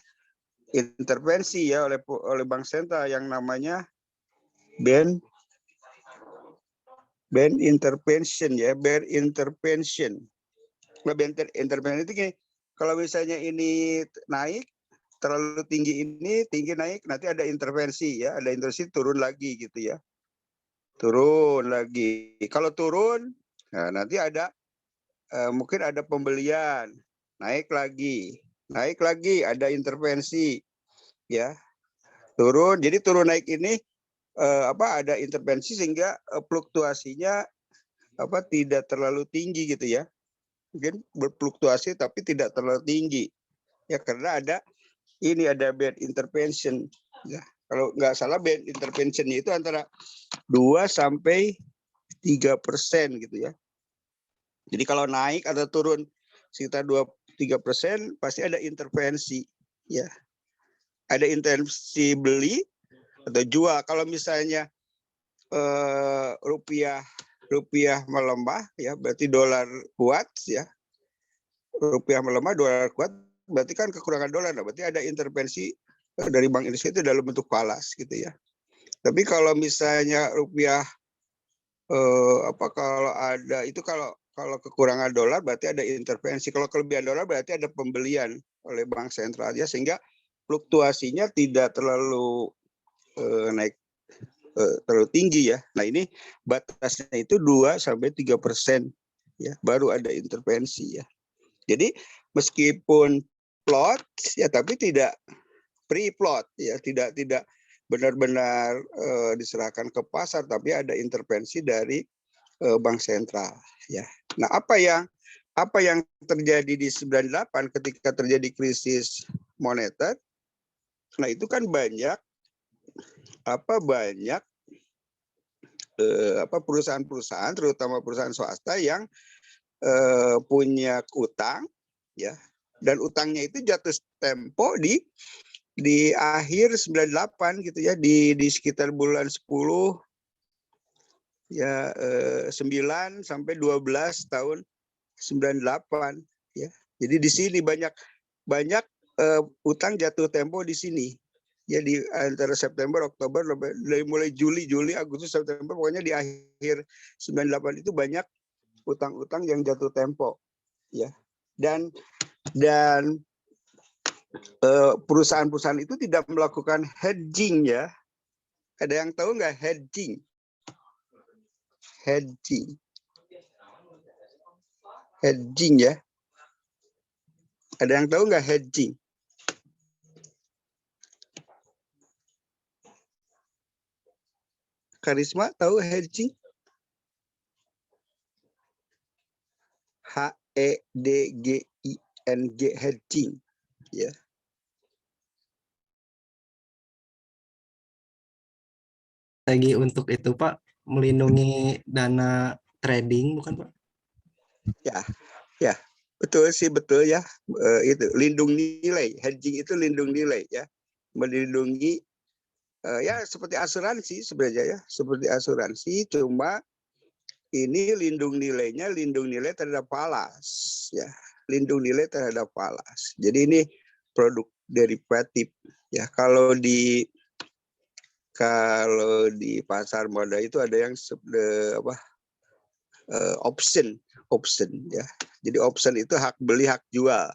intervensi ya oleh bank sentral yang namanya band intervention ya, band intervention. Band intervention itu gini, kalau misalnya ini naik terlalu tinggi naik, nanti ada intervensi ya, ada intervensi turun lagi gitu ya. Turun lagi. Kalau turun, nah nanti ada mungkin ada pembelian, naik lagi, ada intervensi ya. Turun, jadi turun naik ini ada intervensi sehingga fluktuasinya tidak terlalu tinggi gitu ya. Mungkin berfluktuasi tapi tidak terlalu tinggi. Ya karena ada band intervention ya. Kalau nggak salah band intervention itu antara 2 sampai 3% gitu ya. Jadi kalau naik atau turun sekitar 2-3% pasti ada intervensi ya. Ada intervensi beli atau jual. Kalau misalnya rupiah melemah ya berarti dolar kuat ya. Rupiah melemah, dolar kuat, berarti kan kekurangan dolar, nah, berarti ada intervensi dari Bank Indonesia itu dalam bentuk falas gitu ya. Tapi kalau misalnya rupiah kalau ada itu kalau kekurangan dolar berarti ada intervensi. Kalau kelebihan dolar berarti ada pembelian oleh bank sentral ya sehingga fluktuasinya tidak terlalu naik terlalu tinggi ya. Nah ini batasnya itu 2 sampai 3% ya baru ada intervensi ya. Jadi meskipun plot ya tapi tidak free plot ya, tidak benar-benar diserahkan ke pasar tapi ada intervensi dari bank sentral ya. Nah, apa yang terjadi di 98 ketika terjadi krisis moneter? Nah, itu kan banyak perusahaan-perusahaan terutama perusahaan swasta yang punya utang ya dan utangnya itu jatuh tempo di akhir 98 gitu ya di sekitar bulan 10 ya 9 sampai 12 tahun 98 ya. Jadi di sini banyak utang jatuh tempo di sini. Ya di antara September, Oktober, mulai Juli, Agustus, September pokoknya di akhir 98 itu banyak utang-utang yang jatuh tempo ya dan perusahaan-perusahaan itu tidak melakukan hedging ya. Ada yang tahu nggak hedging ya, ada yang tahu nggak hedging? Karisma tahu hedging? hedging, ya. Lagi untuk itu Pak, melindungi dana trading bukan Pak? Ya, betul sih, betul ya. Itu lindung nilai, hedging itu lindung nilai ya, melindungi ya seperti asuransi sebenarnya ya, seperti asuransi, cuma ini lindung nilainya lindung nilai terhadap falas ya, lindung nilai terhadap falas. Jadi ini produk derivatif ya. Kalau di pasar modal itu ada yang option ya. Jadi option itu hak beli hak jual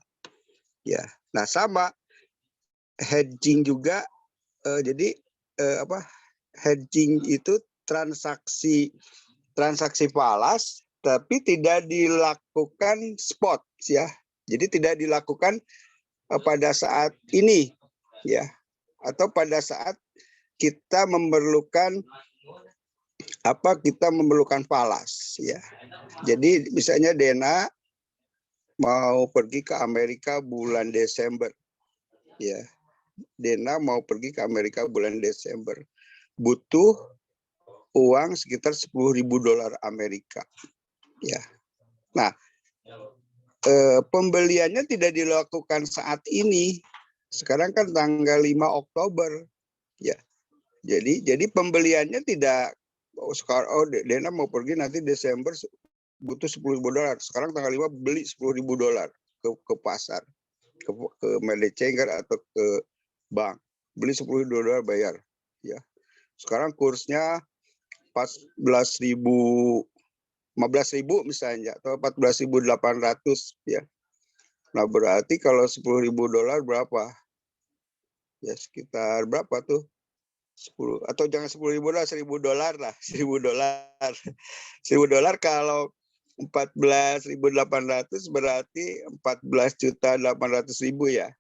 ya. Nah sama hedging juga, jadi hedging itu transaksi falas tapi tidak dilakukan spot ya. Jadi tidak dilakukan pada saat ini ya, atau pada saat kita memerlukan falas ya. Jadi misalnya Dena mau pergi ke Amerika bulan Desember ya. Dena mau pergi ke Amerika bulan Desember, butuh uang sekitar $10.000 Amerika ya. Nah, pembeliannya tidak dilakukan saat ini. Sekarang kan tanggal 5 Oktober ya. Jadi pembeliannya tidak sekarang Dena mau pergi nanti Desember butuh $10.000. Sekarang tanggal 5 beli $10.000 ke pasar, ke money changer atau ke bank. Beli $10.000 bayar ya. Sekarang kursnya 15.000 misalnya atau 14.800 ya. Nah, berarti kalau $10.000 berapa? Ya sekitar berapa tuh? 10 atau jangan $10.000, $1.000 lah, $1.000. $1.000 kalau 14.800 berarti 14.800.000 ya.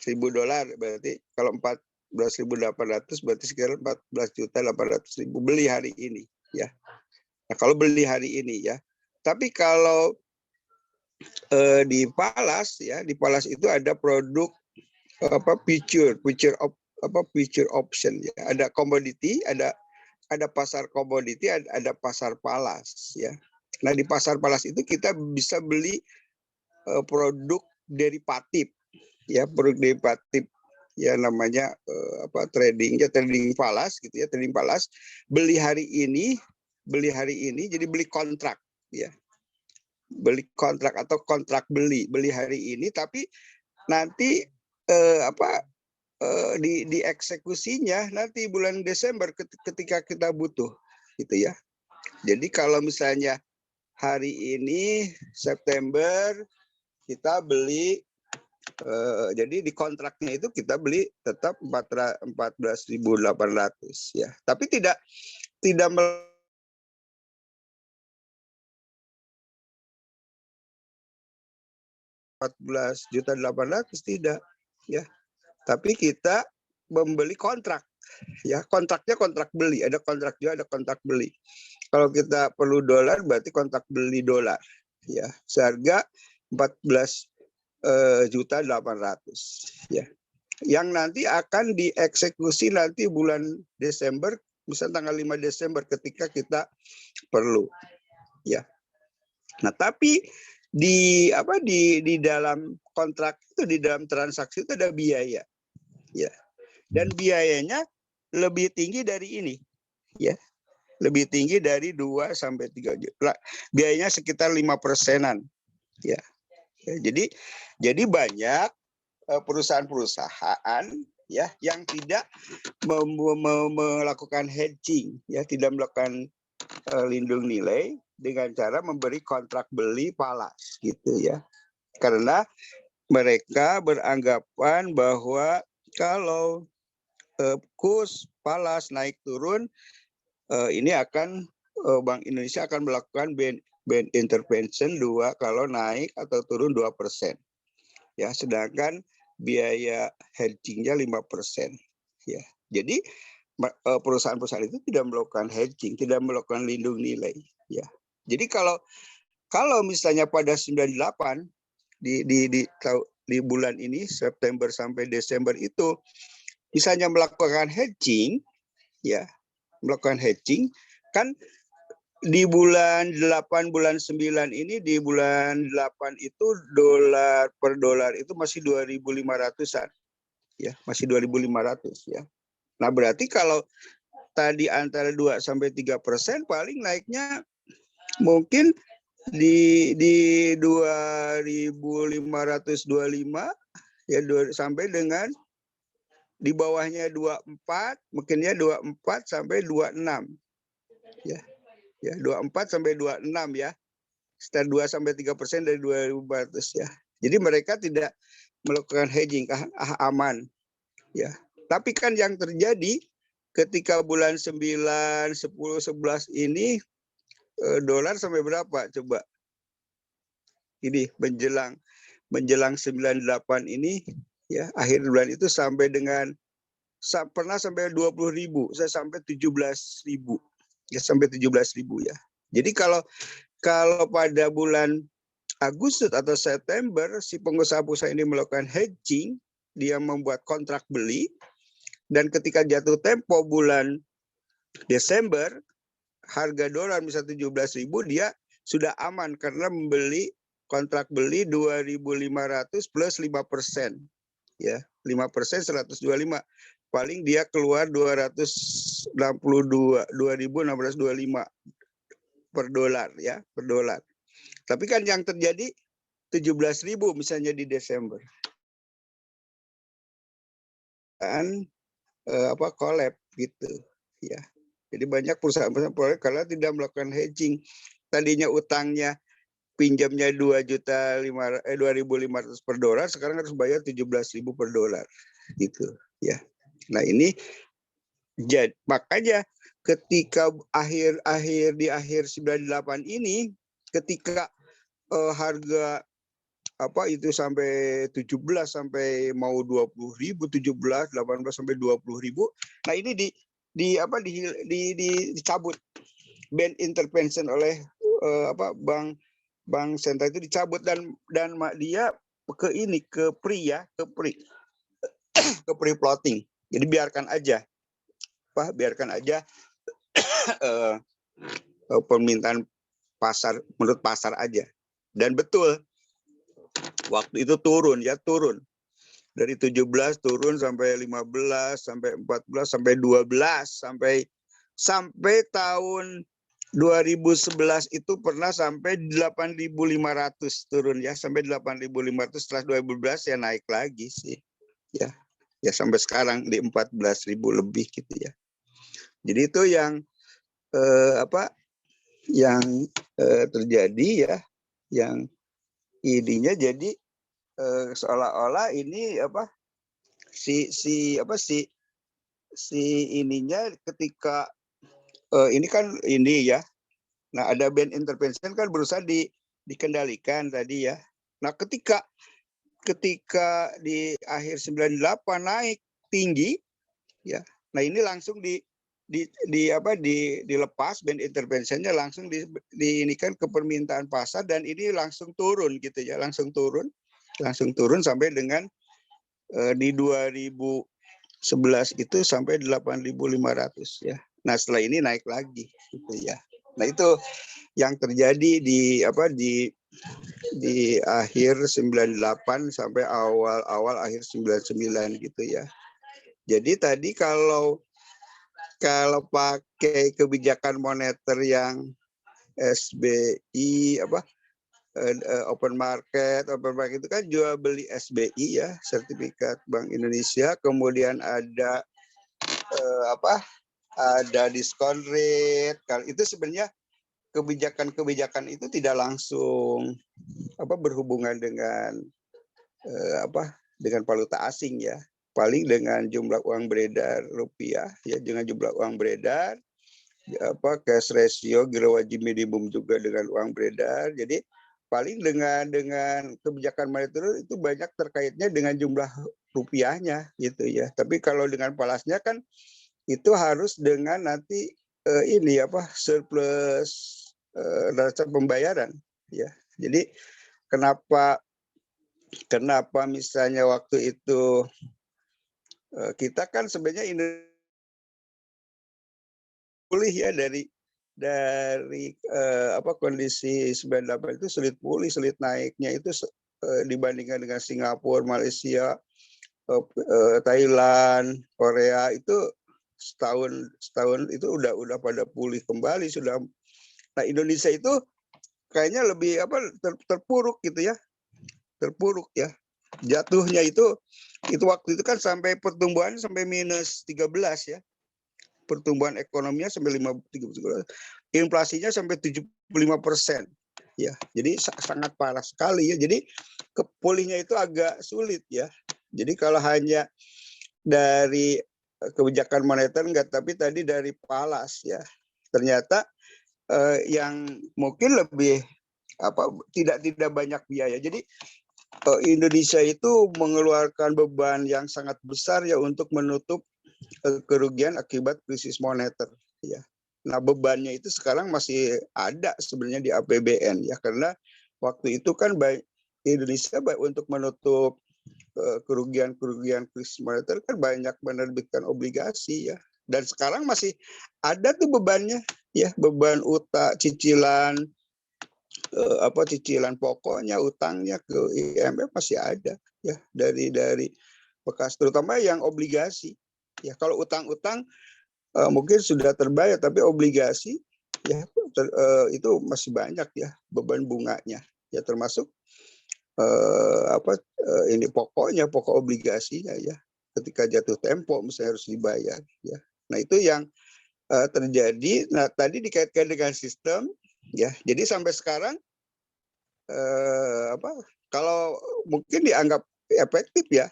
$1.000 berarti kalau 14.800 berarti sekitar 14.800.000 beli hari ini ya. Nah, kalau beli hari ini ya. Tapi kalau di falas ya, di falas itu ada produk future option ya. Ada komoditi, ada pasar komoditi, ada pasar falas ya. Nah, di pasar falas itu kita bisa beli produk derivatif ya, produk derivatif ya, namanya trading falas gitu ya, trading falas, beli hari ini jadi beli kontrak ya. Beli kontrak atau kontrak beli hari ini, tapi nanti dieksekusinya nanti bulan Desember ketika kita butuh gitu ya. Jadi kalau misalnya hari ini September kita beli, jadi di kontraknya itu kita beli tetap 14.800 ya. Tapi tidak 14.800.000 tidak ya. Tapi kita membeli kontrak ya, kontraknya kontrak beli, ada kontrak jual, ada kontrak beli. Kalau kita perlu dolar berarti kontrak beli dolar ya, seharga 14.800.000 ya. Yang nanti akan dieksekusi nanti bulan Desember, misalnya tanggal 5 Desember ketika kita perlu ya. Nah, tapi di dalam kontrak itu, di dalam transaksi itu ada biaya ya, dan biayanya lebih tinggi dari ini ya, lebih tinggi dari 2 sampai 3 juta, biayanya sekitar 5%-an ya. Jadi banyak perusahaan-perusahaan ya yang tidak melakukan hedging ya, tidak melakukan lindung nilai dengan cara memberi kontrak beli falas gitu ya. Karena mereka beranggapan bahwa kalau kurs falas naik turun, ini akan Bank Indonesia akan melakukan band intervention 2 kalau naik atau turun 2%. Ya, sedangkan biaya hedgingnya 5% ya. Jadi perusahaan-perusahaan itu tidak melakukan hedging, tidak melakukan lindung nilai ya. Jadi kalau Kalau misalnya pada 98 di bulan ini September sampai Desember itu misalnya melakukan hedging, ya, melakukan hedging, kan di bulan 8, bulan 9 ini, di bulan 8 itu dolar per dolar itu masih 2.500-an. Ya, masih 2.500 ya. Nah, berarti kalau tadi antara 2-3% paling naiknya mungkin di 2.525 ya, sampai dengan di bawahnya 24, mungkinnya 24 sampai 26. Ya. Ya, 24 sampai 26 ya. Sekitar 2-3% dari 2.500 ya. Jadi mereka tidak melakukan hedging, aman ya. Tapi kan yang terjadi ketika bulan 9, 10, 11 ini dolar sampai berapa coba? Ini menjelang 98 ini ya, akhir bulan itu sampai dengan pernah sampai 20.000, saya sampai 17.000. Ya, sampai 17.000 ya. Jadi kalau pada bulan Agustus atau September si pengusaha-pengusaha ini melakukan hedging, dia membuat kontrak beli, dan ketika jatuh tempo bulan Desember harga dolar misalnya 17.000, dia sudah aman karena membeli kontrak beli 2.500 plus 5%. Ya, 5% 125. Paling dia keluar 2.625 per dolar ya, per dolar. Tapi kan yang terjadi 17.000 misalnya di Desember. Dan collab gitu ya. Jadi banyak perusahaan-perusahaan karena tidak melakukan hedging. Tadinya utangnya pinjamnya 2.500 per dolar, sekarang harus bayar 17.000 per dolar gitu ya. Nah, ini makanya ketika di akhir 98 ini, ketika harga itu sampai 17 sampai mau 20.000, 17, 18 sampai 20.000. Nah, ini dicabut ban intervention oleh bank sentral itu dicabut, dan dia ke free floating. Jadi biarkan aja permintaan pasar menurut pasar aja. Dan betul waktu itu turun dari 17 turun sampai 15 sampai 14 sampai 12 sampai tahun 2011 itu pernah sampai 8.500 turun ya, sampai 8.500. Setelah 2012 ya naik lagi sih ya sampai sekarang di 14.000 lebih gitu ya. Jadi itu yang terjadi ya, yang idenya jadi seolah-olah ini si ininya ketika ini kan ini ya. Nah, ada ban intervention kan berusaha dikendalikan tadi ya. Nah, ketika di akhir 98 naik tinggi ya. Nah, ini langsung dilepas ban interventionnya, langsung diinikan ke permintaan pasar, dan ini langsung turun gitu ya, langsung turun sampai dengan di 2011 itu sampai 8.500 ya. Nah, setelah ini naik lagi gitu ya. Nah, itu yang terjadi di akhir 98 sampai awal akhir 99 gitu ya. Jadi tadi kalau pakai kebijakan moneter yang SBI open market itu kan jual beli SBI ya, sertifikat Bank Indonesia, kemudian ada ada diskon rate. Kalau itu sebenarnya kebijakan itu tidak langsung berhubungan dengan dengan valuta asing ya, paling dengan jumlah uang beredar rupiah ya, dengan jumlah uang beredar cash ratio, giro wajib minimum juga dengan uang beredar. Jadi paling dengan kebijakan moneter itu banyak terkaitnya dengan jumlah rupiahnya gitu ya. Tapi kalau dengan falasnya kan itu harus dengan nanti surplus neraca pembayaran ya. Jadi kenapa misalnya waktu itu kita kan sebenarnya pulih ya dari kondisi 98 itu sulit pulih, sulit naiknya itu dibandingkan dengan Singapura, Malaysia, Thailand, Korea itu setahun itu udah pada pulih kembali sudah. Nah, Indonesia itu kayaknya lebih terpuruk gitu ya. Terpuruk ya. Jatuhnya itu waktu itu kan sampai pertumbuhan sampai minus 13 ya. Pertumbuhan ekonominya sampai 13, inflasinya sampai 75%. Ya, jadi sangat parah sekali ya. Jadi kepulihnya itu agak sulit ya. Jadi kalau hanya dari kebijakan moneter enggak, tapi tadi dari PALAS ya. Ternyata yang mungkin lebih tidak banyak biaya. Jadi Indonesia itu mengeluarkan beban yang sangat besar ya untuk menutup kerugian akibat krisis moneter ya. Nah, bebannya itu sekarang masih ada sebenarnya di APBN ya, karena waktu itu kan Indonesia untuk menutup kerugian krisis moneter kan banyak menerbitkan obligasi ya. Dan sekarang masih ada tuh bebannya ya, beban utang, cicilan cicilan pokoknya, utangnya ke IMF masih ada ya, dari bekas, terutama yang obligasi. Ya, kalau utang-utang mungkin sudah terbayar, tapi obligasi ya itu masih banyak ya beban bunganya. Ya, termasuk ini pokok obligasinya ya. Ketika jatuh tempo misalnya harus dibayar ya. Nah, itu yang terjadi. Nah, tadi dikaitkan dengan sistem ya. Jadi sampai sekarang kalau mungkin dianggap efektif ya,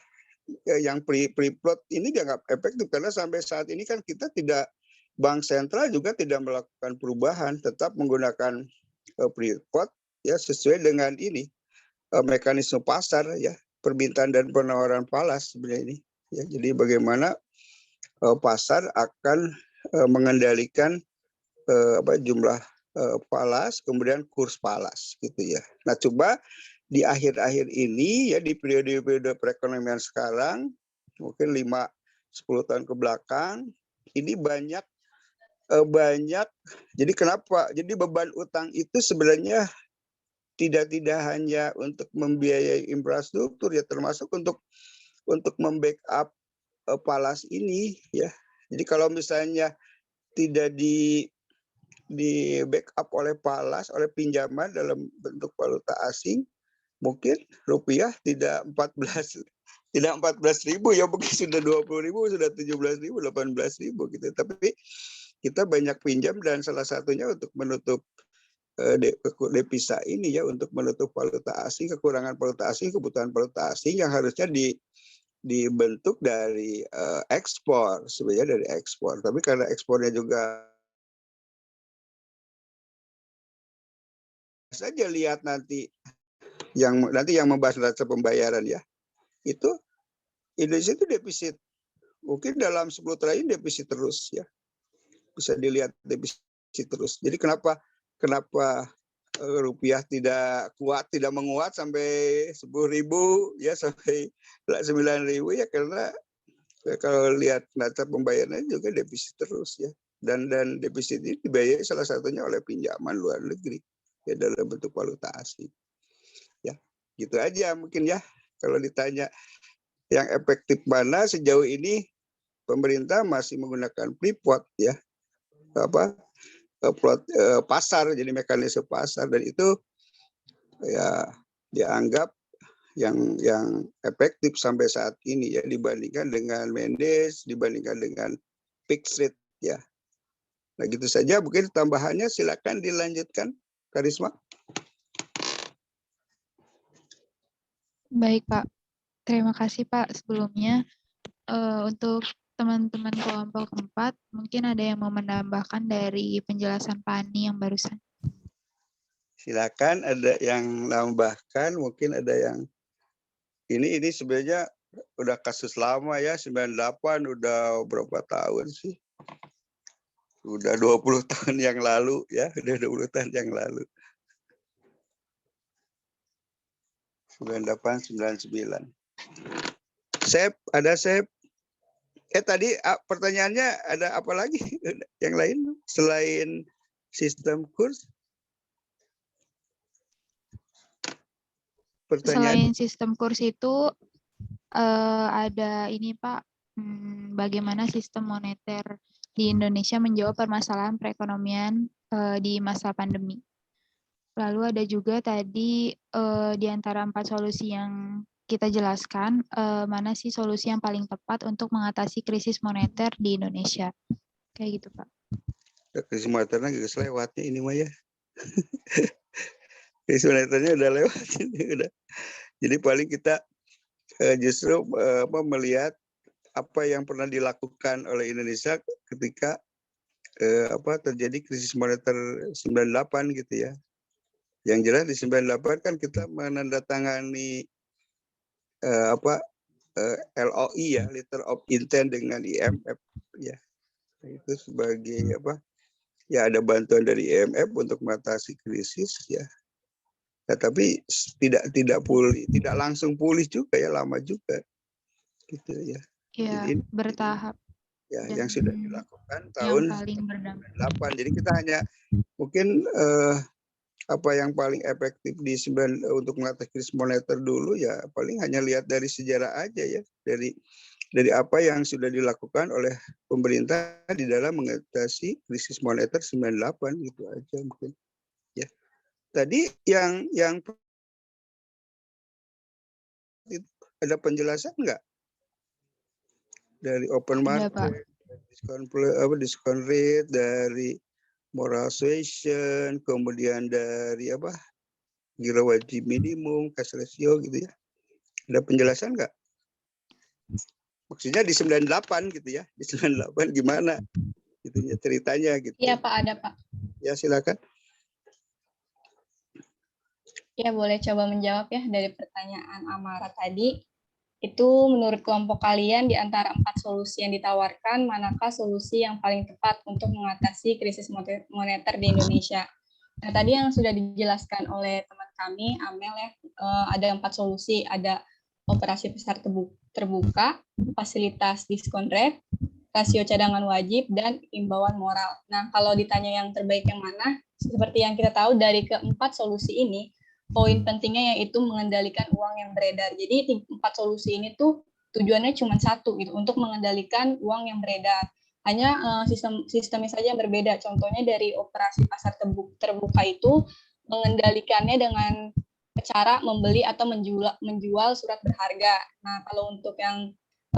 yang pre-plot ini dianggap efektif karena sampai saat ini kan kita tidak, bank sentral juga tidak melakukan perubahan, tetap menggunakan pre-plot ya, sesuai dengan ini mekanisme pasar ya, permintaan dan penawaran PALAS sebenarnya ini ya. Jadi bagaimana pasar akan mengendalikan jumlah PALAS, kemudian kurs PALAS gitu ya. Nah, coba di akhir-akhir ini ya, di periode perekonomian sekarang mungkin 5-10 tahun ke belakang ini banyak jadi kenapa? Jadi beban utang itu sebenarnya tidak hanya untuk membiayai infrastruktur ya, termasuk untuk membackup PALAS ini ya. Jadi kalau misalnya tidak di backup oleh PALAS, oleh pinjaman dalam bentuk valuta asing, mungkin rupiah tidak 14.000 ya, mungkin sudah 20.000, sudah 17.000, 18.000 gitu. Tapi kita banyak pinjam dan salah satunya untuk menutup devisa ini ya, untuk menutup valuta asing, kekurangan valuta asing, kebutuhan valuta asing yang harusnya dibentuk dari ekspor, sebenarnya dari ekspor. Tapi karena ekspornya juga saja, lihat nanti yang membahas neraca pembayaran ya, itu Indonesia itu defisit mungkin dalam 10 triliun defisit terus ya, bisa dilihat defisit terus. Jadi kenapa rupiah tidak kuat, tidak menguat sampai 10.000 ya, sampai 9.000 ya, karena kalau lihat neraca pembayarannya juga defisit terus ya, dan defisit ini dibayar salah satunya oleh pinjaman luar negeri ya, dalam bentuk valuta asing ya. Gitu aja mungkin ya. Kalau ditanya yang efektif mana, sejauh ini pemerintah masih menggunakan pre-plot ya, plot pasar, jadi mekanisme pasar, dan itu ya dianggap yang efektif sampai saat ini ya, dibandingkan dengan Mendes, dibandingkan dengan fixed rate ya. Nah, gitu saja, mungkin tambahannya silakan dilanjutkan, Karisma. Baik, Pak. Terima kasih, Pak. Sebelumnya, untuk teman-teman kelompok 4, mungkin ada yang mau menambahkan dari penjelasan Pak Ani yang barusan. Silakan, ada yang nambahkan, mungkin ada yang ini sebenarnya udah kasus lama ya, 98 udah berapa tahun sih? Udah 20 tahun yang lalu ya, udah 20 tahun yang lalu. 98, 99. Sep, ada Sep. Tadi pertanyaannya ada apa lagi? Yang lain selain sistem kurs? Selain sistem kurs itu ada ini Pak, bagaimana sistem moneter di Indonesia menjawab permasalahan perekonomian di masa pandemi. Lalu ada juga tadi di antara 4 solusi yang kita jelaskan, mana sih solusi yang paling tepat untuk mengatasi krisis moneter di Indonesia. Kayak gitu, Pak. Krisis moneternya gak lewatnya ini mah ya. Krisis moneternya udah lewat ini udah. Jadi paling kita justru melihat apa yang pernah dilakukan oleh Indonesia ketika terjadi krisis moneter 98 gitu ya. Yang jelas di 98 kan kita menandatangani LOI ya, Letter of Intent dengan IMF ya. Itu sebagai ya ada bantuan dari IMF untuk mengatasi krisis ya. Nah, tapi tidak pulih, tidak langsung pulih juga ya, lama juga gitu ya. Iya, bertahap. Ya, yang sudah dilakukan tahun 98. Jadi kita hanya mungkin apa yang paling efektif untuk mengatasi krisis moneter dulu ya paling hanya lihat dari sejarah aja ya, dari apa yang sudah dilakukan oleh pemerintah di dalam mengatasi krisis moneter 98 gitu aja mungkin ya. Tadi yang ada penjelasan nggak dari open market, discount rate, dari moral suasion, kemudian dari giro wajib minimum, cash ratio gitu ya. Ada penjelasan nggak? Maksudnya di 98 gitu ya. Di 98 gimana? Gitu ya ceritanya gitu. Iya Pak, ada Pak. Ya silakan. Ya boleh coba menjawab ya dari pertanyaan Amara tadi. Itu menurut kelompok kalian di antara 4 solusi yang ditawarkan, manakah solusi yang paling tepat untuk mengatasi krisis moneter di Indonesia? Nah, tadi yang sudah dijelaskan oleh teman kami, Amel ya, ada 4 solusi, ada operasi pasar terbuka, fasilitas diskon rate, rasio cadangan wajib, dan imbauan moral. Nah, kalau ditanya yang terbaik yang mana, seperti yang kita tahu dari keempat solusi ini, poin pentingnya yaitu mengendalikan uang yang beredar. Jadi 4 solusi ini tuh tujuannya cuma satu gitu, untuk mengendalikan uang yang beredar. Hanya sistemnya saja yang berbeda. Contohnya dari operasi pasar terbuka itu mengendalikannya dengan cara membeli atau menjual surat berharga. Nah, kalau untuk yang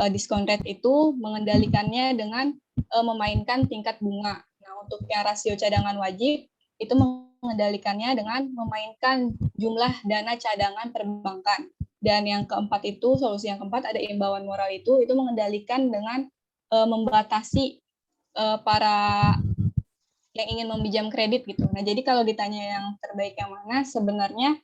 diskon rate itu mengendalikannya dengan memainkan tingkat bunga. Nah, untuk yang rasio cadangan wajib itu mengendalikannya dengan memainkan jumlah dana cadangan perbankan. Dan yang keempat itu, solusi yang keempat ada imbauan moral itu mengendalikan dengan membatasi para yang ingin meminjam kredit gitu. Nah, jadi kalau ditanya yang terbaik yang mana, sebenarnya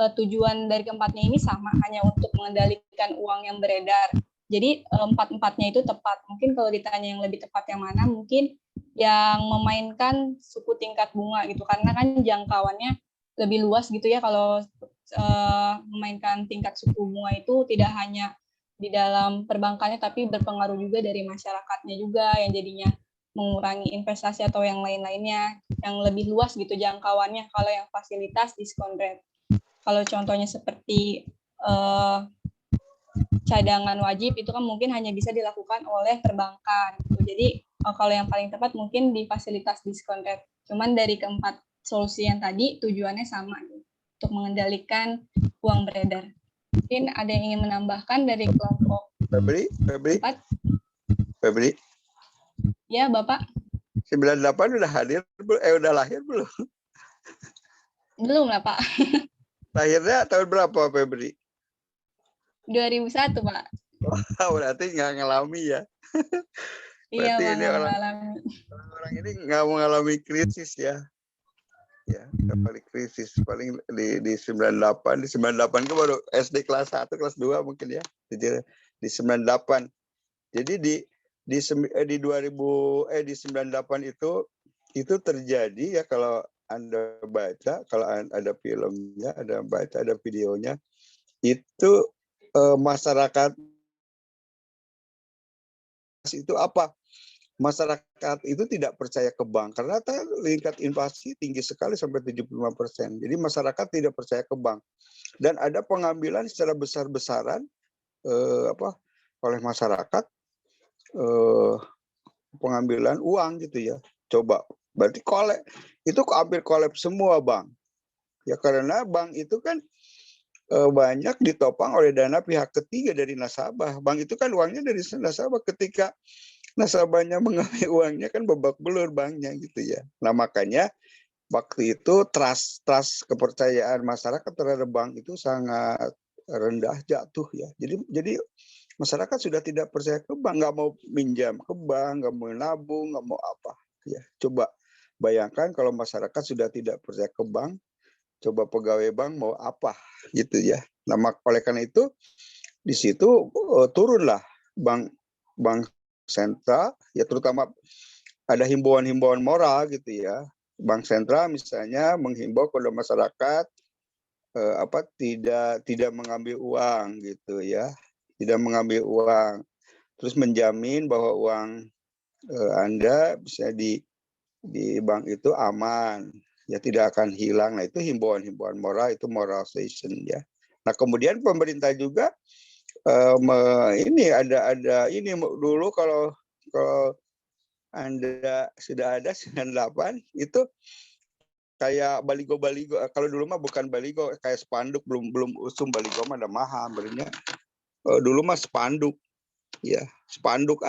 tujuan dari keempatnya ini sama, hanya untuk mengendalikan uang yang beredar. Jadi empat-empatnya itu tepat. Mungkin kalau ditanya yang lebih tepat yang mana, mungkin yang memainkan suku tingkat bunga gitu, karena kan jangkauannya lebih luas gitu ya. Kalau memainkan tingkat suku bunga itu tidak hanya di dalam perbankannya, tapi berpengaruh juga dari masyarakatnya juga, yang jadinya mengurangi investasi atau yang lain-lainnya, yang lebih luas gitu jangkauannya. Kalau yang fasilitas diskon rate, kalau contohnya seperti cadangan wajib itu kan mungkin hanya bisa dilakukan oleh perbankan. Jadi kalau yang paling tepat mungkin di fasilitas diskon rate. Cuman dari keempat solusi yang tadi tujuannya sama untuk mengendalikan uang beredar. Mungkin ada yang ingin menambahkan dari kelompok Febri. Ya, Bapak. 98 udah hadir udah lahir belum? Belum lah, Pak. Lahirnya tahun berapa, Febri? 2001, Pak. Oh, berarti nggak ngalami ya. Iya, berarti Pak, ini orang ini nggak mengalami krisis ya. Ya, nggak paling krisis. Paling di 98. Di 98 itu baru SD kelas 1, kelas 2 mungkin ya. Di 98. Jadi di 98 itu terjadi ya, kalau Anda baca, kalau ada filmnya, ada baca, ada videonya. itu masyarakat itu apa? Masyarakat itu tidak percaya ke bank karena tingkat inflasi tinggi sekali sampai 75%. Jadi masyarakat tidak percaya ke bank dan ada pengambilan secara besar-besaran oleh masyarakat, pengambilan uang gitu ya. Coba berarti itu hampir kolab semua bank. Ya karena bank itu kan banyak ditopang oleh dana pihak ketiga dari nasabah. Bank itu kan uangnya dari nasabah, ketika nasabahnya mengambil uangnya kan babak belur banknya gitu ya. Nah makanya waktu itu trust kepercayaan masyarakat terhadap bank itu sangat rendah, jatuh ya. Jadi masyarakat sudah tidak percaya ke bank, nggak mau minjam ke bank, nggak mau nabung, nggak mau apa ya. Coba bayangkan kalau masyarakat sudah tidak percaya ke bank, coba pegawai bank mau apa gitu ya. Nah oleh karena itu di situ turunlah bank sentral ya, terutama ada himbauan-himbauan moral gitu ya. Bank sentral misalnya menghimbau kepada masyarakat tidak mengambil uang gitu ya, tidak mengambil uang, terus menjamin bahwa uang Anda bisa di bank itu aman ya, tidak akan hilang. Nah itu himbauan-himbauan moral, itu moral station ya. Nah kemudian pemerintah juga ini ada ini dulu kalau Anda sudah ada 98 itu kayak baligo, kalau dulu mah bukan baligo, kayak spanduk, belum usum baligo mah ada mahal berenya. Dulu mah spanduk ya, spanduk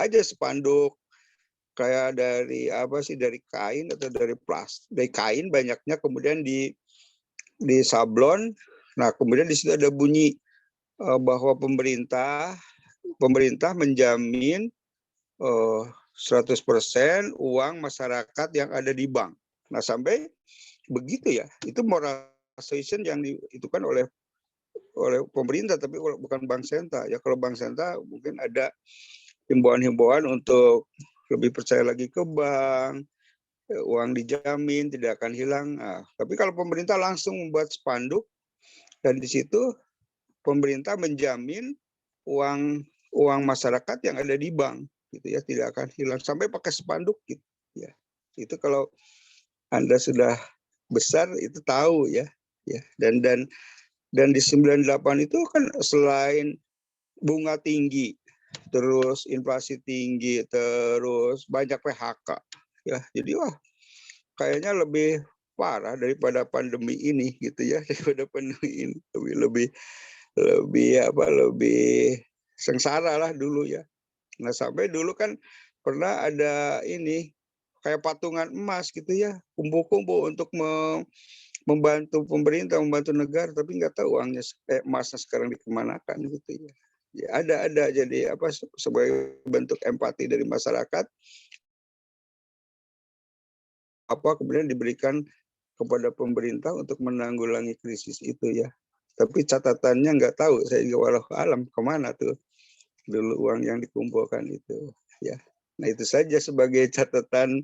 kayak dari dari kain atau dari plastik, dari kain banyaknya, kemudian di sablon. Nah kemudian di situ ada bunyi bahwa pemerintah menjamin 100% uang masyarakat yang ada di bank. Nah sampai begitu ya, itu moralization yang diitukan oleh pemerintah, tapi bukan bank sentral ya. Kalau bank sentral mungkin ada himbauan-himbauan untuk lebih percaya lagi ke bank, uang dijamin tidak akan hilang. Nah, tapi kalau pemerintah langsung membuat spanduk dan di situ pemerintah menjamin uang masyarakat yang ada di bank gitu ya, tidak akan hilang, sampai pakai spanduk gitu ya. Itu kalau Anda sudah besar itu tahu ya. Dan di 98 itu kan selain bunga tinggi, terus inflasi tinggi, terus banyak PHK ya. Jadi wah kayaknya lebih parah daripada pandemi ini gitu ya, daripada pandemi ini lebih sengsara lah dulu ya. Nah sampai dulu kan pernah ada ini kayak patungan emas gitu ya, kumpul-kumpul untuk membantu pemerintah, membantu negara, tapi nggak tahu uangnya emasnya sekarang dikemanakan gitu ya. Ya ada jadi sebagai bentuk empati dari masyarakat kemudian diberikan kepada pemerintah untuk menanggulangi krisis itu ya. Tapi catatannya nggak tahu, saya juga walau alam kemana tuh dulu uang yang dikumpulkan itu ya. Nah itu saja sebagai catatan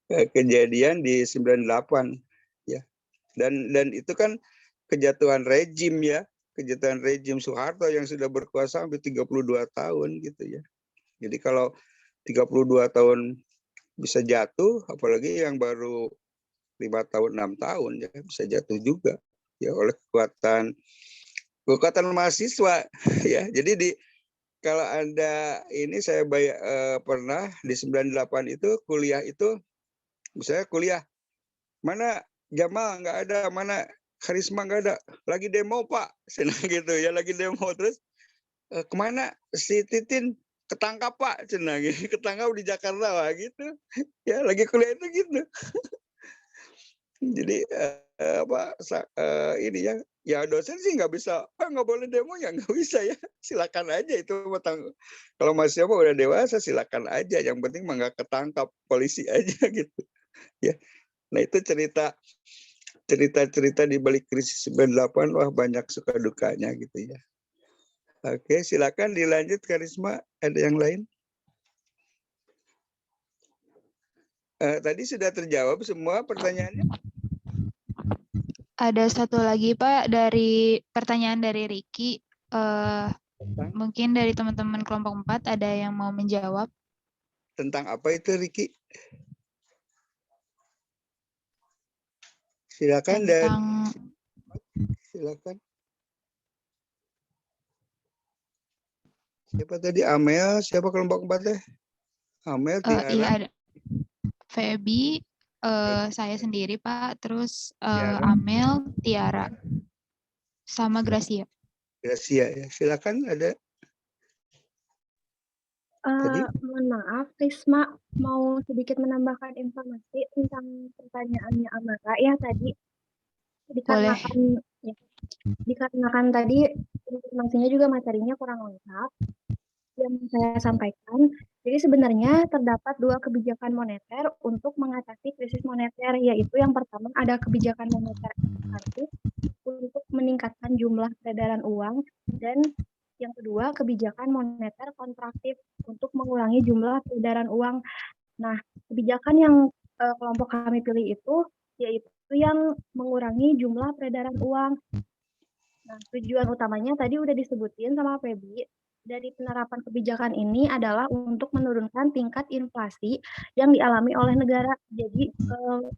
kejadian di 98 ya. Dan itu kan kejatuhan rejim ya, kejatuhan rejim Soeharto yang sudah berkuasa sampai 32 tahun gitu ya. Jadi kalau 32 tahun bisa jatuh, apalagi yang baru 5 tahun 6 tahun ya bisa jatuh juga ya oleh kekuatan mahasiswa ya. Jadi kalau Anda ini saya pernah di 98 itu kuliah itu, misalnya kuliah mana Jamal nggak ada, mana Karisma nggak ada, lagi demo Pak, senang gitu ya, lagi demo, terus kemana si Titin ketangkap Pak, senang gitu, ketangkap di Jakarta Pak gitu ya, lagi kuliah itu gitu. Jadi ini ya dosen sih nggak bisa, nggak boleh demo ya nggak bisa ya, silakan aja itu. Kalau mahasiswa udah dewasa silakan aja, yang penting mah nggak ketangkap polisi aja gitu ya. Nah itu cerita di balik krisis 98, wah banyak suka dukanya gitu ya. Oke, silakan dilanjut Karisma, ada yang lain? Tadi sudah terjawab semua pertanyaannya? Ada satu lagi Pak, dari pertanyaan dari Riki. Mungkin dari teman-teman kelompok 4 ada yang mau menjawab. Tentang apa itu, Riki? Silakan dan silakan. Siapa tadi? Amel, siapa kelompok 4 teh? Amel, Tiara. Iya, ada Feby, saya sendiri Pak, terus Amel, Tiara, sama Gracia. Gracia ya, silakan ada. Mohon maaf, Risma mau sedikit menambahkan informasi tentang pertanyaannya Amara ya tadi. Dikarenakan tadi informasinya juga materinya kurang lengkap yang saya sampaikan. Jadi sebenarnya terdapat dua kebijakan moneter untuk mengatasi krisis moneter, yaitu yang pertama ada kebijakan moneter ekspansif untuk meningkatkan jumlah peredaran uang, dan yang kedua kebijakan moneter kontraktif untuk mengurangi jumlah peredaran uang. Nah, kebijakan yang kelompok kami pilih itu yaitu yang mengurangi jumlah peredaran uang. Nah, tujuan utamanya tadi udah disebutin sama Feby. Dari penerapan kebijakan ini adalah untuk menurunkan tingkat inflasi yang dialami oleh negara. Jadi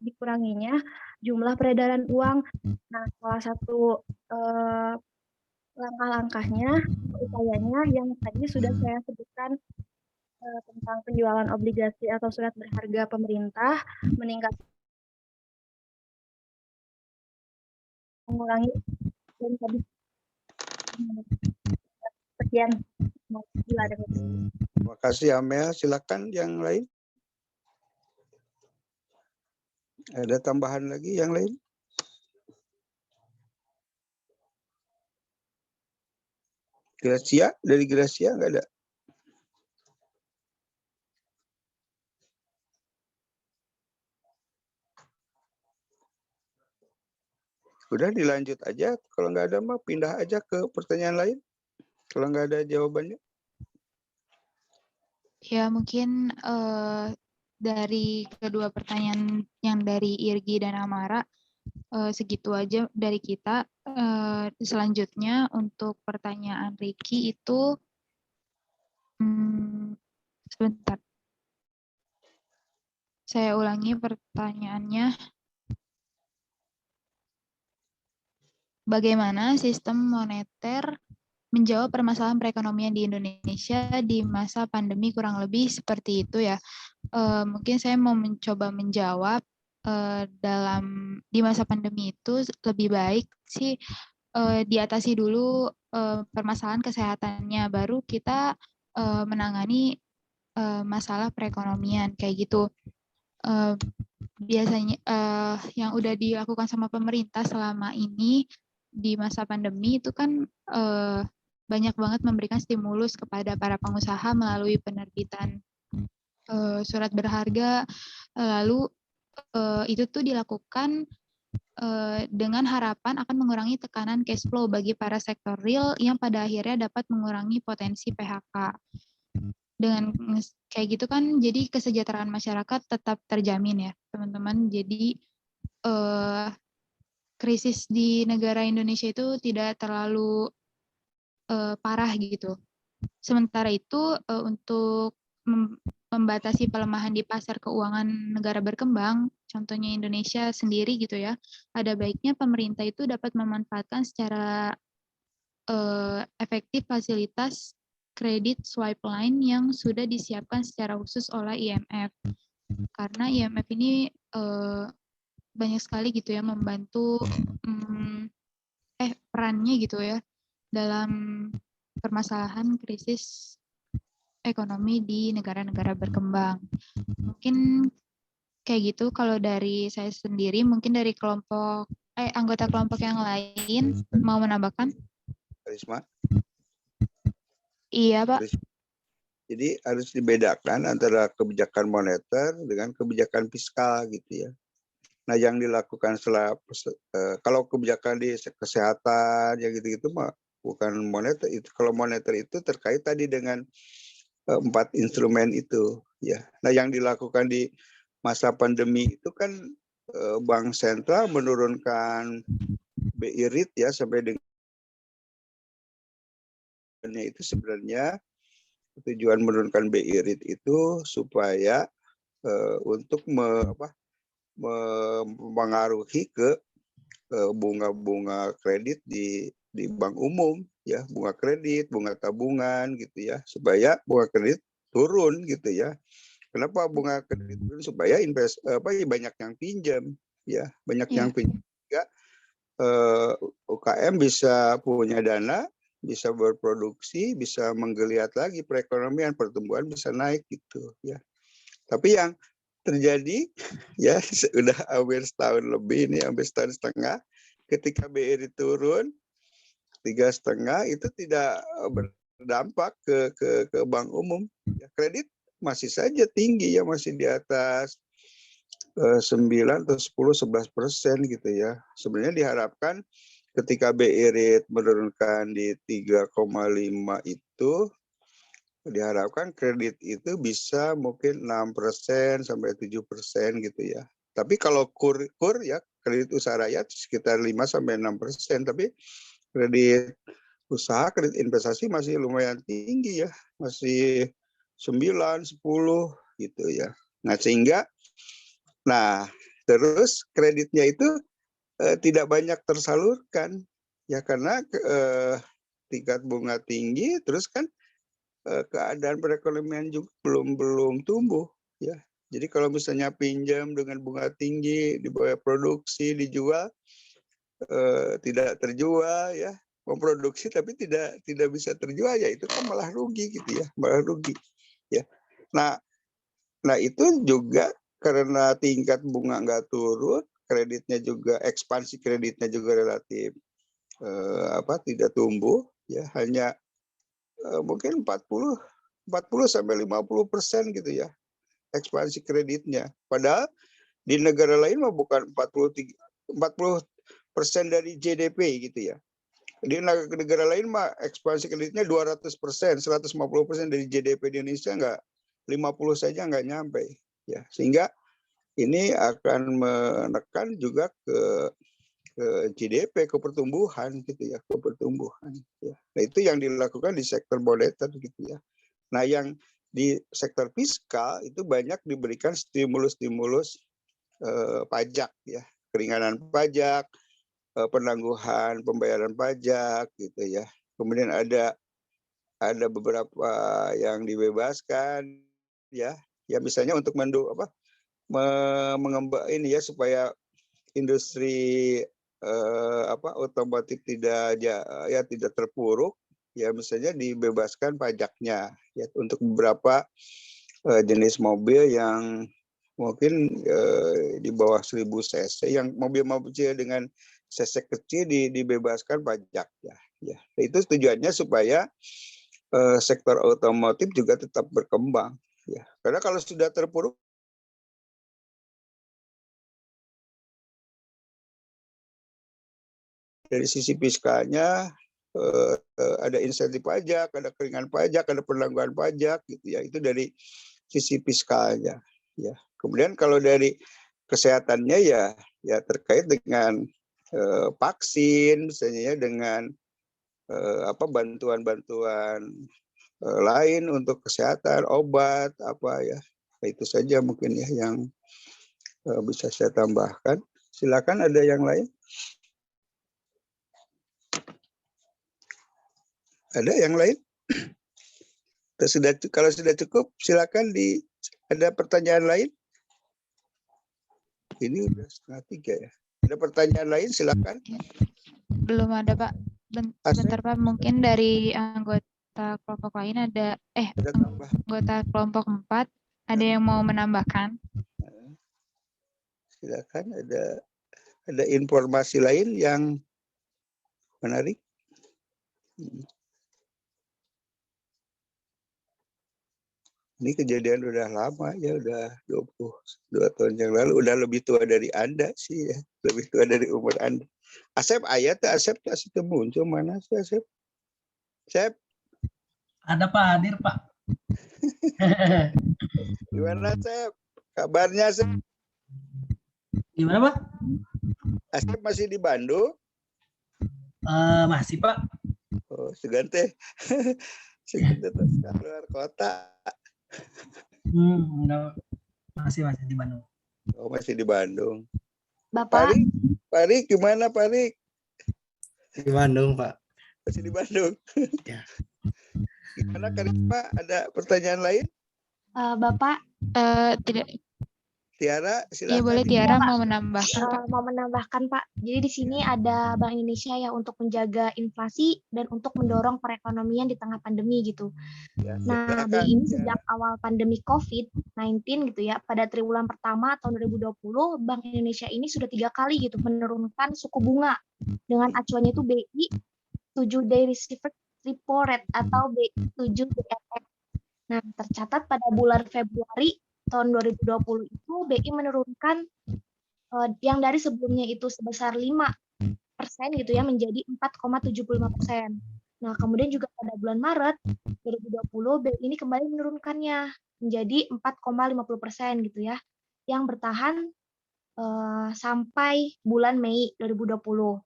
dikuranginya jumlah peredaran uang. Nah, salah satu langkah-langkahnya, upayanya yang tadi sudah saya sebutkan tentang penjualan obligasi atau surat berharga pemerintah, mengurangi dan tadi. Sekian. Terima kasih Amel. Silakan yang lain. Ada tambahan lagi yang lain? Gracia, dari Gracia nggak ada? Udah dilanjut aja. Kalau nggak ada mah pindah aja ke pertanyaan lain. Kalau nggak ada jawabannya. Ya, mungkin dari kedua pertanyaan yang dari Irgi dan Amara, segitu aja dari kita. Selanjutnya untuk pertanyaan Ricky itu, sebentar. Saya ulangi pertanyaannya. Bagaimana sistem moneter menjawab permasalahan perekonomian di Indonesia di masa pandemi, kurang lebih seperti itu ya. Mungkin saya mau mencoba menjawab di masa pandemi itu lebih baik sih diatasi dulu permasalahan kesehatannya, baru kita menangani masalah perekonomian kayak gitu. Biasanya yang udah dilakukan sama pemerintah selama ini di masa pandemi itu kan banyak banget memberikan stimulus kepada para pengusaha melalui penerbitan surat berharga, lalu itu tuh dilakukan dengan harapan akan mengurangi tekanan cash flow bagi para sektor real yang pada akhirnya dapat mengurangi potensi PHK. Dengan kayak gitu kan jadi kesejahteraan masyarakat tetap terjamin ya teman-teman. Jadi krisis di negara Indonesia itu tidak terlalu parah gitu. Sementara itu untuk membatasi pelemahan di pasar keuangan negara berkembang, contohnya Indonesia sendiri gitu ya, ada baiknya pemerintah itu dapat memanfaatkan secara efektif fasilitas kredit swipe line yang sudah disiapkan secara khusus oleh IMF. Karena IMF ini banyak sekali gitu ya membantu perannya gitu ya dalam permasalahan krisis ekonomi di negara-negara berkembang. Mungkin kayak gitu kalau dari saya sendiri. Mungkin dari anggota kelompok yang lain mau menambahkan? Risma? Iya, Pak. Jadi harus dibedakan antara kebijakan moneter dengan kebijakan fiskal gitu ya. Nah, yang dilakukan kalau kebijakan di kesehatan ya gitu-gitu mah bukan moneter itu. Kalau moneter itu terkait tadi dengan 4 instrumen itu ya. Nah, yang dilakukan di masa pandemi itu kan Bank Sentral menurunkan BI rate ya sampai dengan tujuannya itu sebenarnya tujuan menurunkan BI rate itu supaya untuk mempengaruhi ke bunga-bunga kredit di bank umum, ya, bunga kredit, bunga tabungan gitu ya, supaya bunga kredit turun gitu ya. Kenapa bunga kredit turun? Supaya banyak yang pinjam, ya, banyak yang pinjam. UKM bisa punya dana, bisa berproduksi, bisa menggeliat lagi perekonomian, pertumbuhan bisa naik gitu ya. Tapi yang terjadi ya sudah hampir setahun lebih ini, hampir setahun setengah, ketika BRI turun 3,5 itu tidak berdampak ke bank umum. Ya, kredit masih saja tinggi ya, masih di atas 9 atau 10-11% gitu ya. Sebenarnya diharapkan ketika BI rate menurunkan di 3,5 itu, diharapkan kredit itu bisa mungkin 6% sampai 7% gitu ya. Tapi kalau kur ya, kredit usaha rakyat sekitar 5-6%, tapi kredit usaha, kredit investasi masih lumayan tinggi ya, masih 9-10 gitu ya. Nah, sehingga terus kreditnya itu tidak banyak tersalurkan ya, karena tingkat bunga tinggi, terus kan keadaan perekonomian juga belum tumbuh ya. Jadi kalau misalnya pinjam dengan bunga tinggi, dibayar produksi, dijual tidak terjual ya, memproduksi tapi tidak bisa terjual ya, itu kan malah rugi gitu ya, malah rugi ya. Nah itu juga karena tingkat bunga nggak turun, kreditnya juga, ekspansi kreditnya juga relatif tidak tumbuh ya, hanya mungkin 40-50% gitu ya ekspansi kreditnya. Padahal di negara lain mah bukan 40% dari GDP gitu ya. Di negara lain mah ekspansi kreditnya 200%, 150% dari GDP di Indonesia nggak, 50 saja nggak nyampe ya. Sehingga ini akan menekan juga ke GDP, ke pertumbuhan gitu ya, ke pertumbuhan ya. Nah, itu yang dilakukan di sektor moneter gitu ya. Nah, yang di sektor fiskal itu banyak diberikan stimulus-stimulus pajak ya, keringanan pajak, penangguhan pembayaran pajak gitu ya. Kemudian ada beberapa yang dibebaskan ya, misalnya untuk mengembang ini ya, supaya industri otomotif tidak terpuruk ya, misalnya dibebaskan pajaknya ya untuk beberapa jenis mobil yang mungkin di bawah 1000 cc, yang mobil-mobil dengan cc kecil dibebaskan pajaknya ya. Itu tujuannya supaya sektor otomotif juga tetap berkembang ya, karena kalau sudah terpuruk dari sisi fiskalnya, ada insentif pajak, ada keringanan pajak, ada penangguhan pajak gitu ya, itu dari sisi fiskalnya ya. Kemudian kalau dari kesehatannya ya terkait dengan vaksin misalnya ya, dengan bantuan-bantuan lain untuk kesehatan, obat apa ya. Nah, itu saja mungkin ya yang bisa saya tambahkan. Silakan, ada yang lain? Ada yang lain? Kalau sudah cukup, silakan. Ada pertanyaan lain? Ini udah 2:30 ya. Ada pertanyaan lain? Silakan. Belum ada, Pak. Bentar, Pak. Mungkin dari anggota kelompok lain ada anggota kelompok 4 ada yang mau menambahkan? Silakan. Ada informasi lain yang menarik? Ini kejadian udah lama ya, udah 22 tahun yang lalu, udah lebih tua dari Anda sih ya, lebih tua dari umur Anda. Asep, Asep muncul, mana sih Asep? Asep? Ada Pak, hadir Pak. Gimana Asep? Kabarnya Asep? Gimana Pak? Asep masih di Bandung? Masih Pak. Oh, Sugan teh. Sugan teh luar kota. Enggak, masih di Bandung. Oh, masih di Bandung. Bapak, Parik gimana Parik? Di Bandung, Pak. Masih di Bandung. Ya. Gimana Karisma? Ada pertanyaan lain? Bapak, Tidak. Tiara, Iya, silakan. boleh Iya, Tiara Pak. mau menambahkan, Pak. mau menambahkan Pak. Jadi di sini ada Bank Indonesia ya untuk menjaga inflasi dan untuk mendorong perekonomian di tengah pandemi gitu. Ya, Nah, silakan. BI ini sejak awal pandemi COVID-19 gitu ya, pada triwulan pertama tahun 2020, Bank Indonesia ini sudah 3 kali gitu menurunkan suku bunga dengan acuannya itu BI 7 day repo rate atau BI 7 DRR. Nah, tercatat pada bulan Februari tahun 2020 itu BI menurunkan yang dari sebelumnya itu sebesar 5% gitu ya menjadi 4,75%. Nah, kemudian juga pada bulan Maret 2020 BI ini kembali menurunkannya menjadi 4,50% gitu ya, yang bertahan sampai bulan Mei 2020.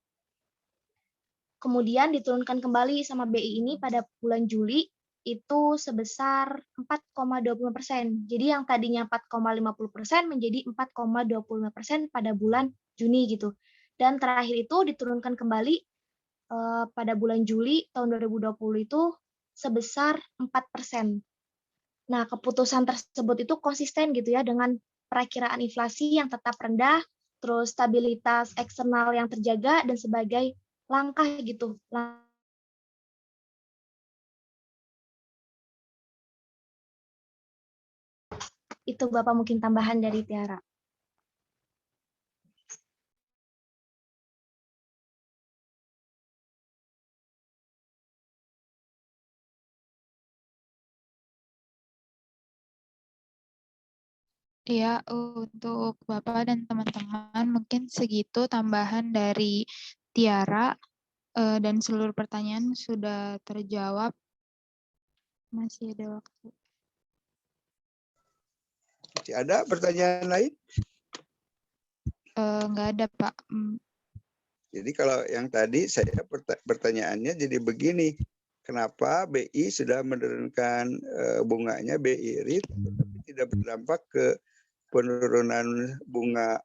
Kemudian diturunkan kembali sama BI ini pada bulan Juli itu sebesar 4,25%. Jadi yang tadinya 4,50% menjadi 4,25% pada bulan Juni gitu. Dan terakhir itu diturunkan kembali pada bulan Juli tahun 2020 itu sebesar 4%. Nah, keputusan tersebut itu konsisten gitu ya dengan perakiraan inflasi yang tetap rendah, terus stabilitas eksternal yang terjaga dan sebagai langkah gitu. Itu Bapak mungkin tambahan dari Tiara. Iya, untuk Bapak dan teman-teman mungkin segitu tambahan dari Tiara dan seluruh pertanyaan sudah terjawab. Masih ada waktu. Masih ada pertanyaan lain? Nggak ada, Pak. Jadi kalau yang tadi saya pertanyaannya jadi begini, kenapa BI sudah menurunkan bunganya BI rate tapi tidak berdampak ke penurunan bunga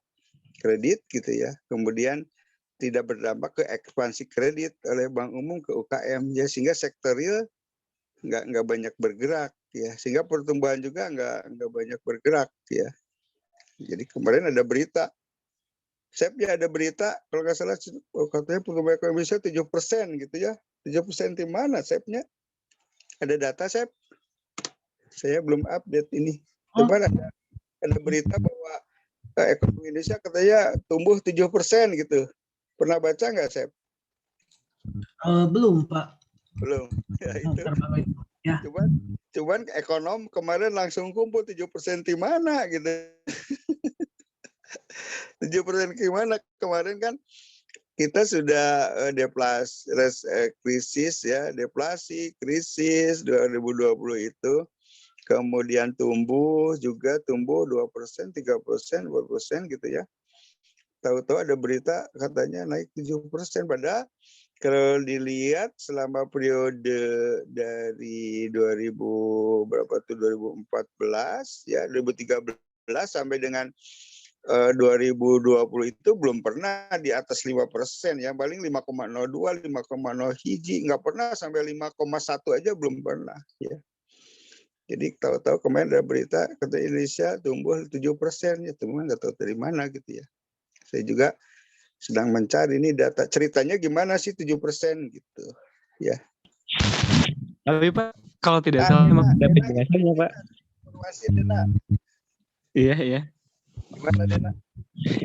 kredit gitu ya. Kemudian tidak berdampak ke ekspansi kredit oleh Bank Umum ke UKM ya, sehingga sektor real nggak banyak bergerak ya, sehingga pertumbuhan juga nggak banyak bergerak ya. Jadi kemarin ada berita, Sepnya ada berita kalau nggak salah katanya pertumbuhan ekonomi Indonesia 7% gitu ya. 7% di mana Sepnya? Ada data Sep? Saya belum update ini. Coba ada berita bahwa ekonomi Indonesia katanya tumbuh 7% gitu. Pernah baca nggak, Sep? Belum, Pak. Belum. Ya itu. Ya. Cuman ekonom kemarin langsung kumpul 7% di mana gitu. 7% gimana? Kemarin kan kita sudah krisis ya, deflasi, krisis 2020 itu. Kemudian tumbuh 2%, 3%, 4% gitu ya. Tahu-tahu ada berita katanya naik 7%. Padahal kalau dilihat selama periode dari 2014 ya 2013 sampai dengan 2020 itu belum pernah di atas 5%, yang paling 5,02, 5,01, nggak pernah sampai 5,1 aja belum pernah ya. Jadi tahu-tahu kemarin ada berita kata Indonesia tumbuh 7%, ya teman nggak tahu dari mana gitu ya. Saya juga sedang mencari ini data ceritanya gimana sih 7% gitu ya. Tapi Pak, kalau tidak salah memang ada penjelasannya Pak. Informasi Dena. Iya. Gimana Dena?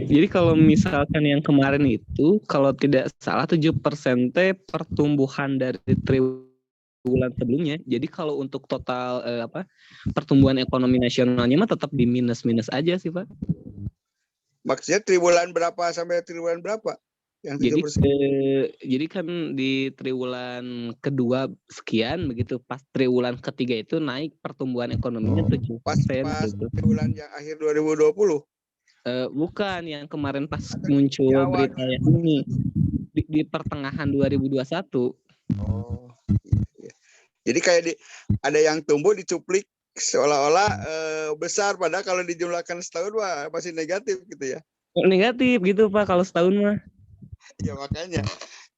Jadi kalau misalkan yang kemarin itu kalau tidak salah 7% pertumbuhan dari triwulan sebelumnya. Jadi kalau untuk total pertumbuhan ekonomi nasionalnya mah tetap di minus aja sih Pak. Maksudnya triwulan berapa sampai triwulan berapa? Yang 7%? Jadi kan di triwulan kedua sekian begitu, pas triwulan ketiga itu naik pertumbuhan ekonominya 7%. Pas gitu. Triwulan yang akhir 2020? Bukan, yang kemarin pas muncul berita yang ini di pertengahan 2021. Oh. Jadi kayak ada yang tumbuh dicuplik seolah-olah besar, padahal kalau dijumlahkan setahun wah masih negatif gitu ya. Negatif gitu Pak kalau setahun mah. Ya makanya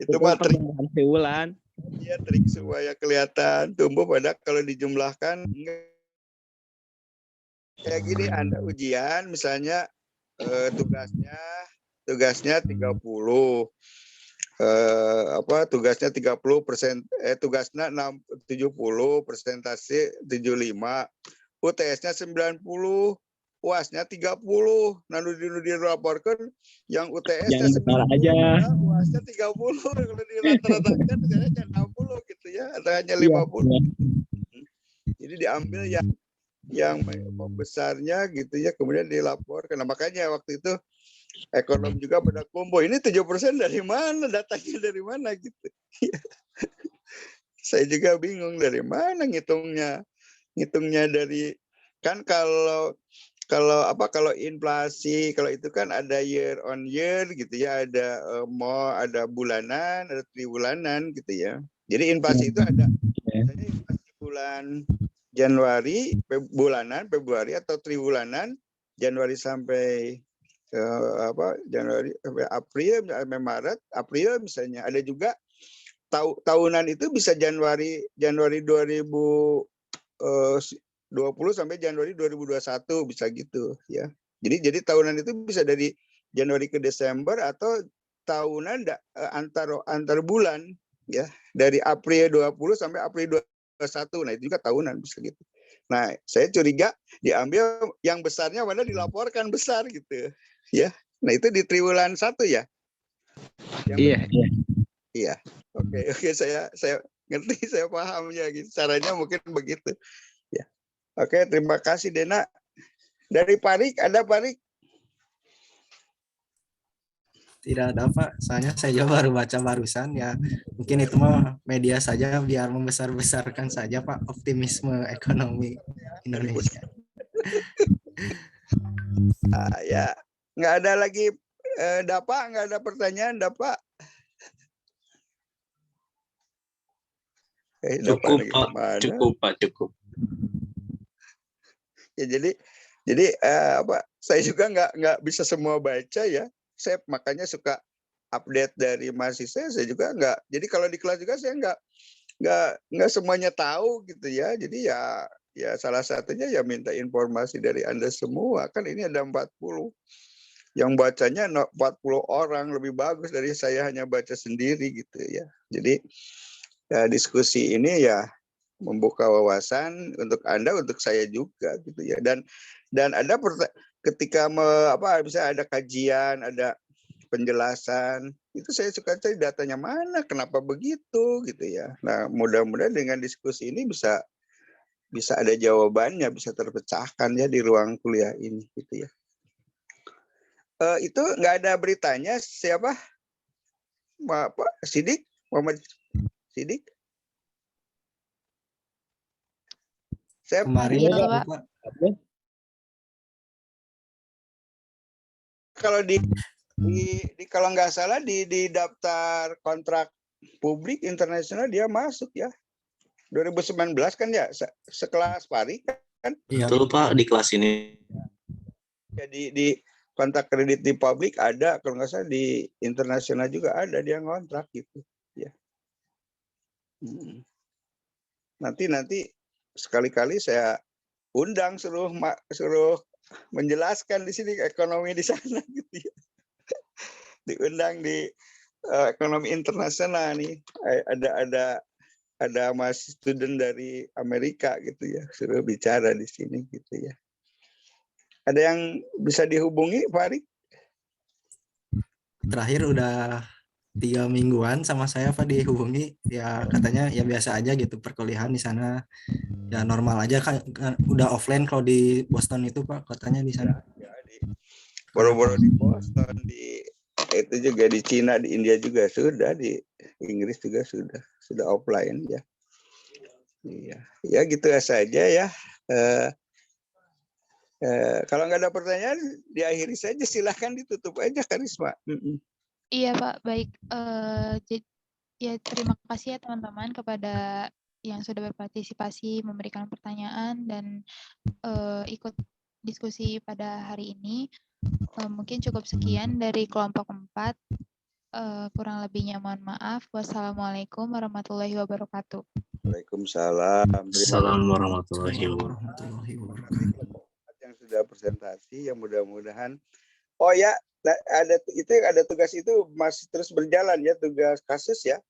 itu mah trik. Pertumbuhan triwulan. Iya, trik supaya kelihatan tumbuh, padahal kalau dijumlahkan enggak. Kayak gini, Anda ujian misalnya tugasnya 30, tugasnya 30%, tugasnya 70, persentase 75, UTS-nya 90, UAS-nya 30. Nah, nu dilaporkan yang UTS-nya 90 aja. UAS-nya 30, kalau dirata-ratakan kayaknya 60 gitu ya, atau hanya 50. Iya. Jadi diambil yang besarnya gitu ya, kemudian dilaporkan. Nah, makanya waktu itu ekonom juga pada kumpul. Ini 7% dari mana, datanya dari mana gitu. Saya juga bingung dari mana ngitungnya. Ngitungnya dari, kan kalau inflasi, kalau itu kan ada year on year gitu ya, ada ada bulanan, ada triwulanan gitu ya. Jadi inflasi itu ada misalnya inflasi bulan Januari, bulanan Februari, atau triwulanan Januari sampai Januari sampai April, sampai Maret, April misalnya. Ada juga tahunan itu bisa Januari 2020 sampai Januari 2021 bisa gitu ya. Jadi tahunan itu bisa dari Januari ke Desember, atau tahunan antar bulan ya, dari April 20 sampai April 21. Nah, itu juga tahunan bisa gitu. Nah, saya curiga diambil yang besarnya mana dilaporkan besar gitu ya. Nah, itu di triwulan 1 ya. Iya. Iya. Oke, saya ngerti, saya paham ya gitu. Caranya mungkin begitu. Ya. Oke, terima kasih Dena. Dari Parik, ada Parik? Tidak ada Pak, soalnya saya juga baru baca barusan ya. Mungkin itu mah media saja biar membesar-besarkan saja Pak optimisme ekonomi Indonesia. Ya, nggak ada lagi Dapa, nggak ada pertanyaan Dapa. Cukup Pak. Ya jadi saya juga nggak bisa semua baca ya. Saya makanya suka update dari mahasiswa. Saya juga nggak. Jadi kalau di kelas juga saya nggak semuanya tahu gitu ya. Jadi ya salah satunya ya minta informasi dari Anda semua. Kan ini ada 40. Yang bacanya 40 orang, lebih bagus dari saya hanya baca sendiri gitu ya. Jadi ya, diskusi ini ya membuka wawasan untuk Anda, untuk saya juga gitu ya. Dan ada ketika bisa ada kajian, ada penjelasan, itu saya suka cari datanya mana, kenapa begitu gitu ya. Nah, mudah-mudahan dengan diskusi ini bisa ada jawabannya, bisa terpecahkan ya di ruang kuliah ini gitu ya. Itu nggak ada beritanya, siapa? Sidik, Muhammad Sidik. Saya kemarin Pak. Kalau kalau nggak salah di daftar kontrak publik internasional dia masuk ya. 2019 kan ya, sekelas Pari kan? Iya. Betul Pak, di kelas ini. Jadi di kontrak kredit di publik ada, kalau nggak salah di internasional juga ada dia ngontrak gitu ya. Nanti sekali-kali saya undang suruh menjelaskan di sini ekonomi di sana gitu ya. Diundang di ekonomi internasional nih, ada mas student dari Amerika gitu ya, suruh bicara di sini gitu ya. Ada yang bisa dihubungi Pak Arik? Terakhir udah 3 mingguan sama saya Pak dihubungi, ya katanya ya biasa aja gitu, perkuliahan di sana ya normal aja kan udah offline. Kalau di Boston itu Pak katanya di sana. Boro-boro di Boston, itu juga di Cina, di India juga sudah, di Inggris juga sudah offline ya. Iya, ya gitu saja ya. Kalau nggak ada pertanyaan, diakhiri saja, silahkan ditutup aja Karisma. Iya Pak, baik. Ya terima kasih ya teman-teman kepada yang sudah berpartisipasi, memberikan pertanyaan, dan ikut diskusi pada hari ini. Mungkin cukup sekian dari kelompok 4. Kurang lebihnya mohon maaf. Wassalamualaikum warahmatullahi wabarakatuh. Waalaikumsalam. Assalamualaikum warahmatullahi wabarakatuh. Yang sudah presentasi, yang mudah-mudahan. Oh ya, ada tugas itu masih terus berjalan ya, tugas kasus ya.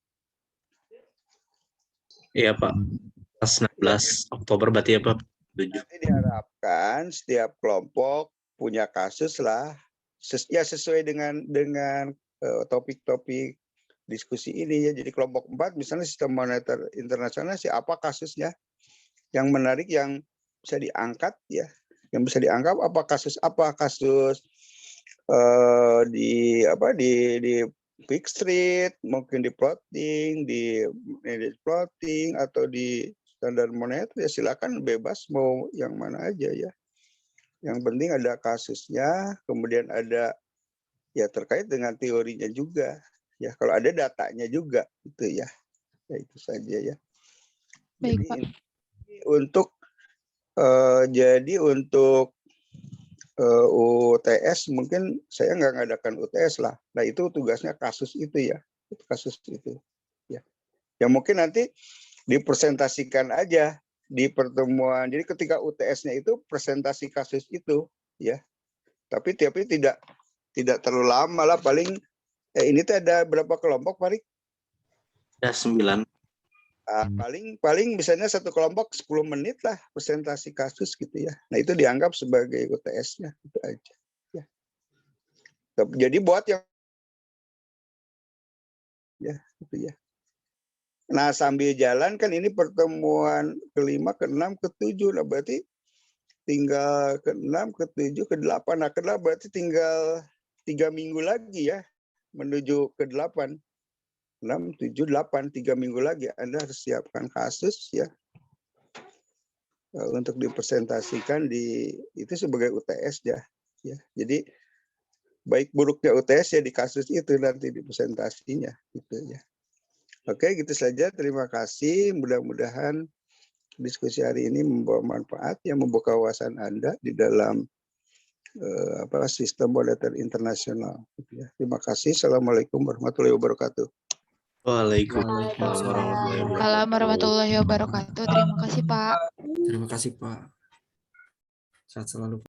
Iya Pak, pas 16 Oktober berarti ya Pak. Nanti diharapkan setiap kelompok punya kasus lah, sesuai dengan topik-topik diskusi ini ya. Jadi kelompok 4 misalnya sistem moneter internasional apa kasusnya yang menarik yang bisa diangkat ya, yang bisa dianggap apa kasus di fixed rate, mungkin di floating, di floating atau di standar moneter ya, silakan bebas mau yang mana aja ya. Yang penting ada kasusnya, kemudian ada ya terkait dengan teorinya juga ya, kalau ada datanya juga gitu ya. Ya itu saja ya. Baik, Jadi Pak. untuk UTS mungkin saya nggak ngadakan UTS lah. Nah itu tugasnya kasus itu ya, kasus itu ya. Ya mungkin nanti dipresentasikan aja di pertemuan. Jadi ketika UTS-nya itu presentasi kasus itu ya. Tapi tidak terlalu lama lah, paling ini tuh ada berapa kelompok Farid? Ada 9. Paling misalnya satu kelompok 10 menit lah presentasi kasus gitu ya. Nah itu dianggap sebagai UTS-nya itu aja. Ya. Jadi buat yang ya itu ya. Nah sambil jalan kan ini pertemuan ke-5, ke-6, ke-7 lah, berarti tinggal ke-6, ke-7, ke-8. Nah ke-8 berarti tinggal 3 minggu lagi ya menuju ke-8. 6, 7, 8, 3 minggu lagi Anda harus siapkan kasus ya untuk dipresentasikan itu sebagai UTS ya. Jadi baik buruknya UTS ya di kasus itu nanti di presentasinya gitu ya. Oke, gitu saja. Terima kasih. Mudah-mudahan diskusi hari ini membawa manfaat yang membuka wawasan Anda di dalam sistem moneter internasional. Terima kasih. Assalamualaikum warahmatullahi wabarakatuh. Waalaikumsalam warahmatullahi wabarakatuh. Terima kasih, Pak. Terima kasih, Pak. Sehat selalu.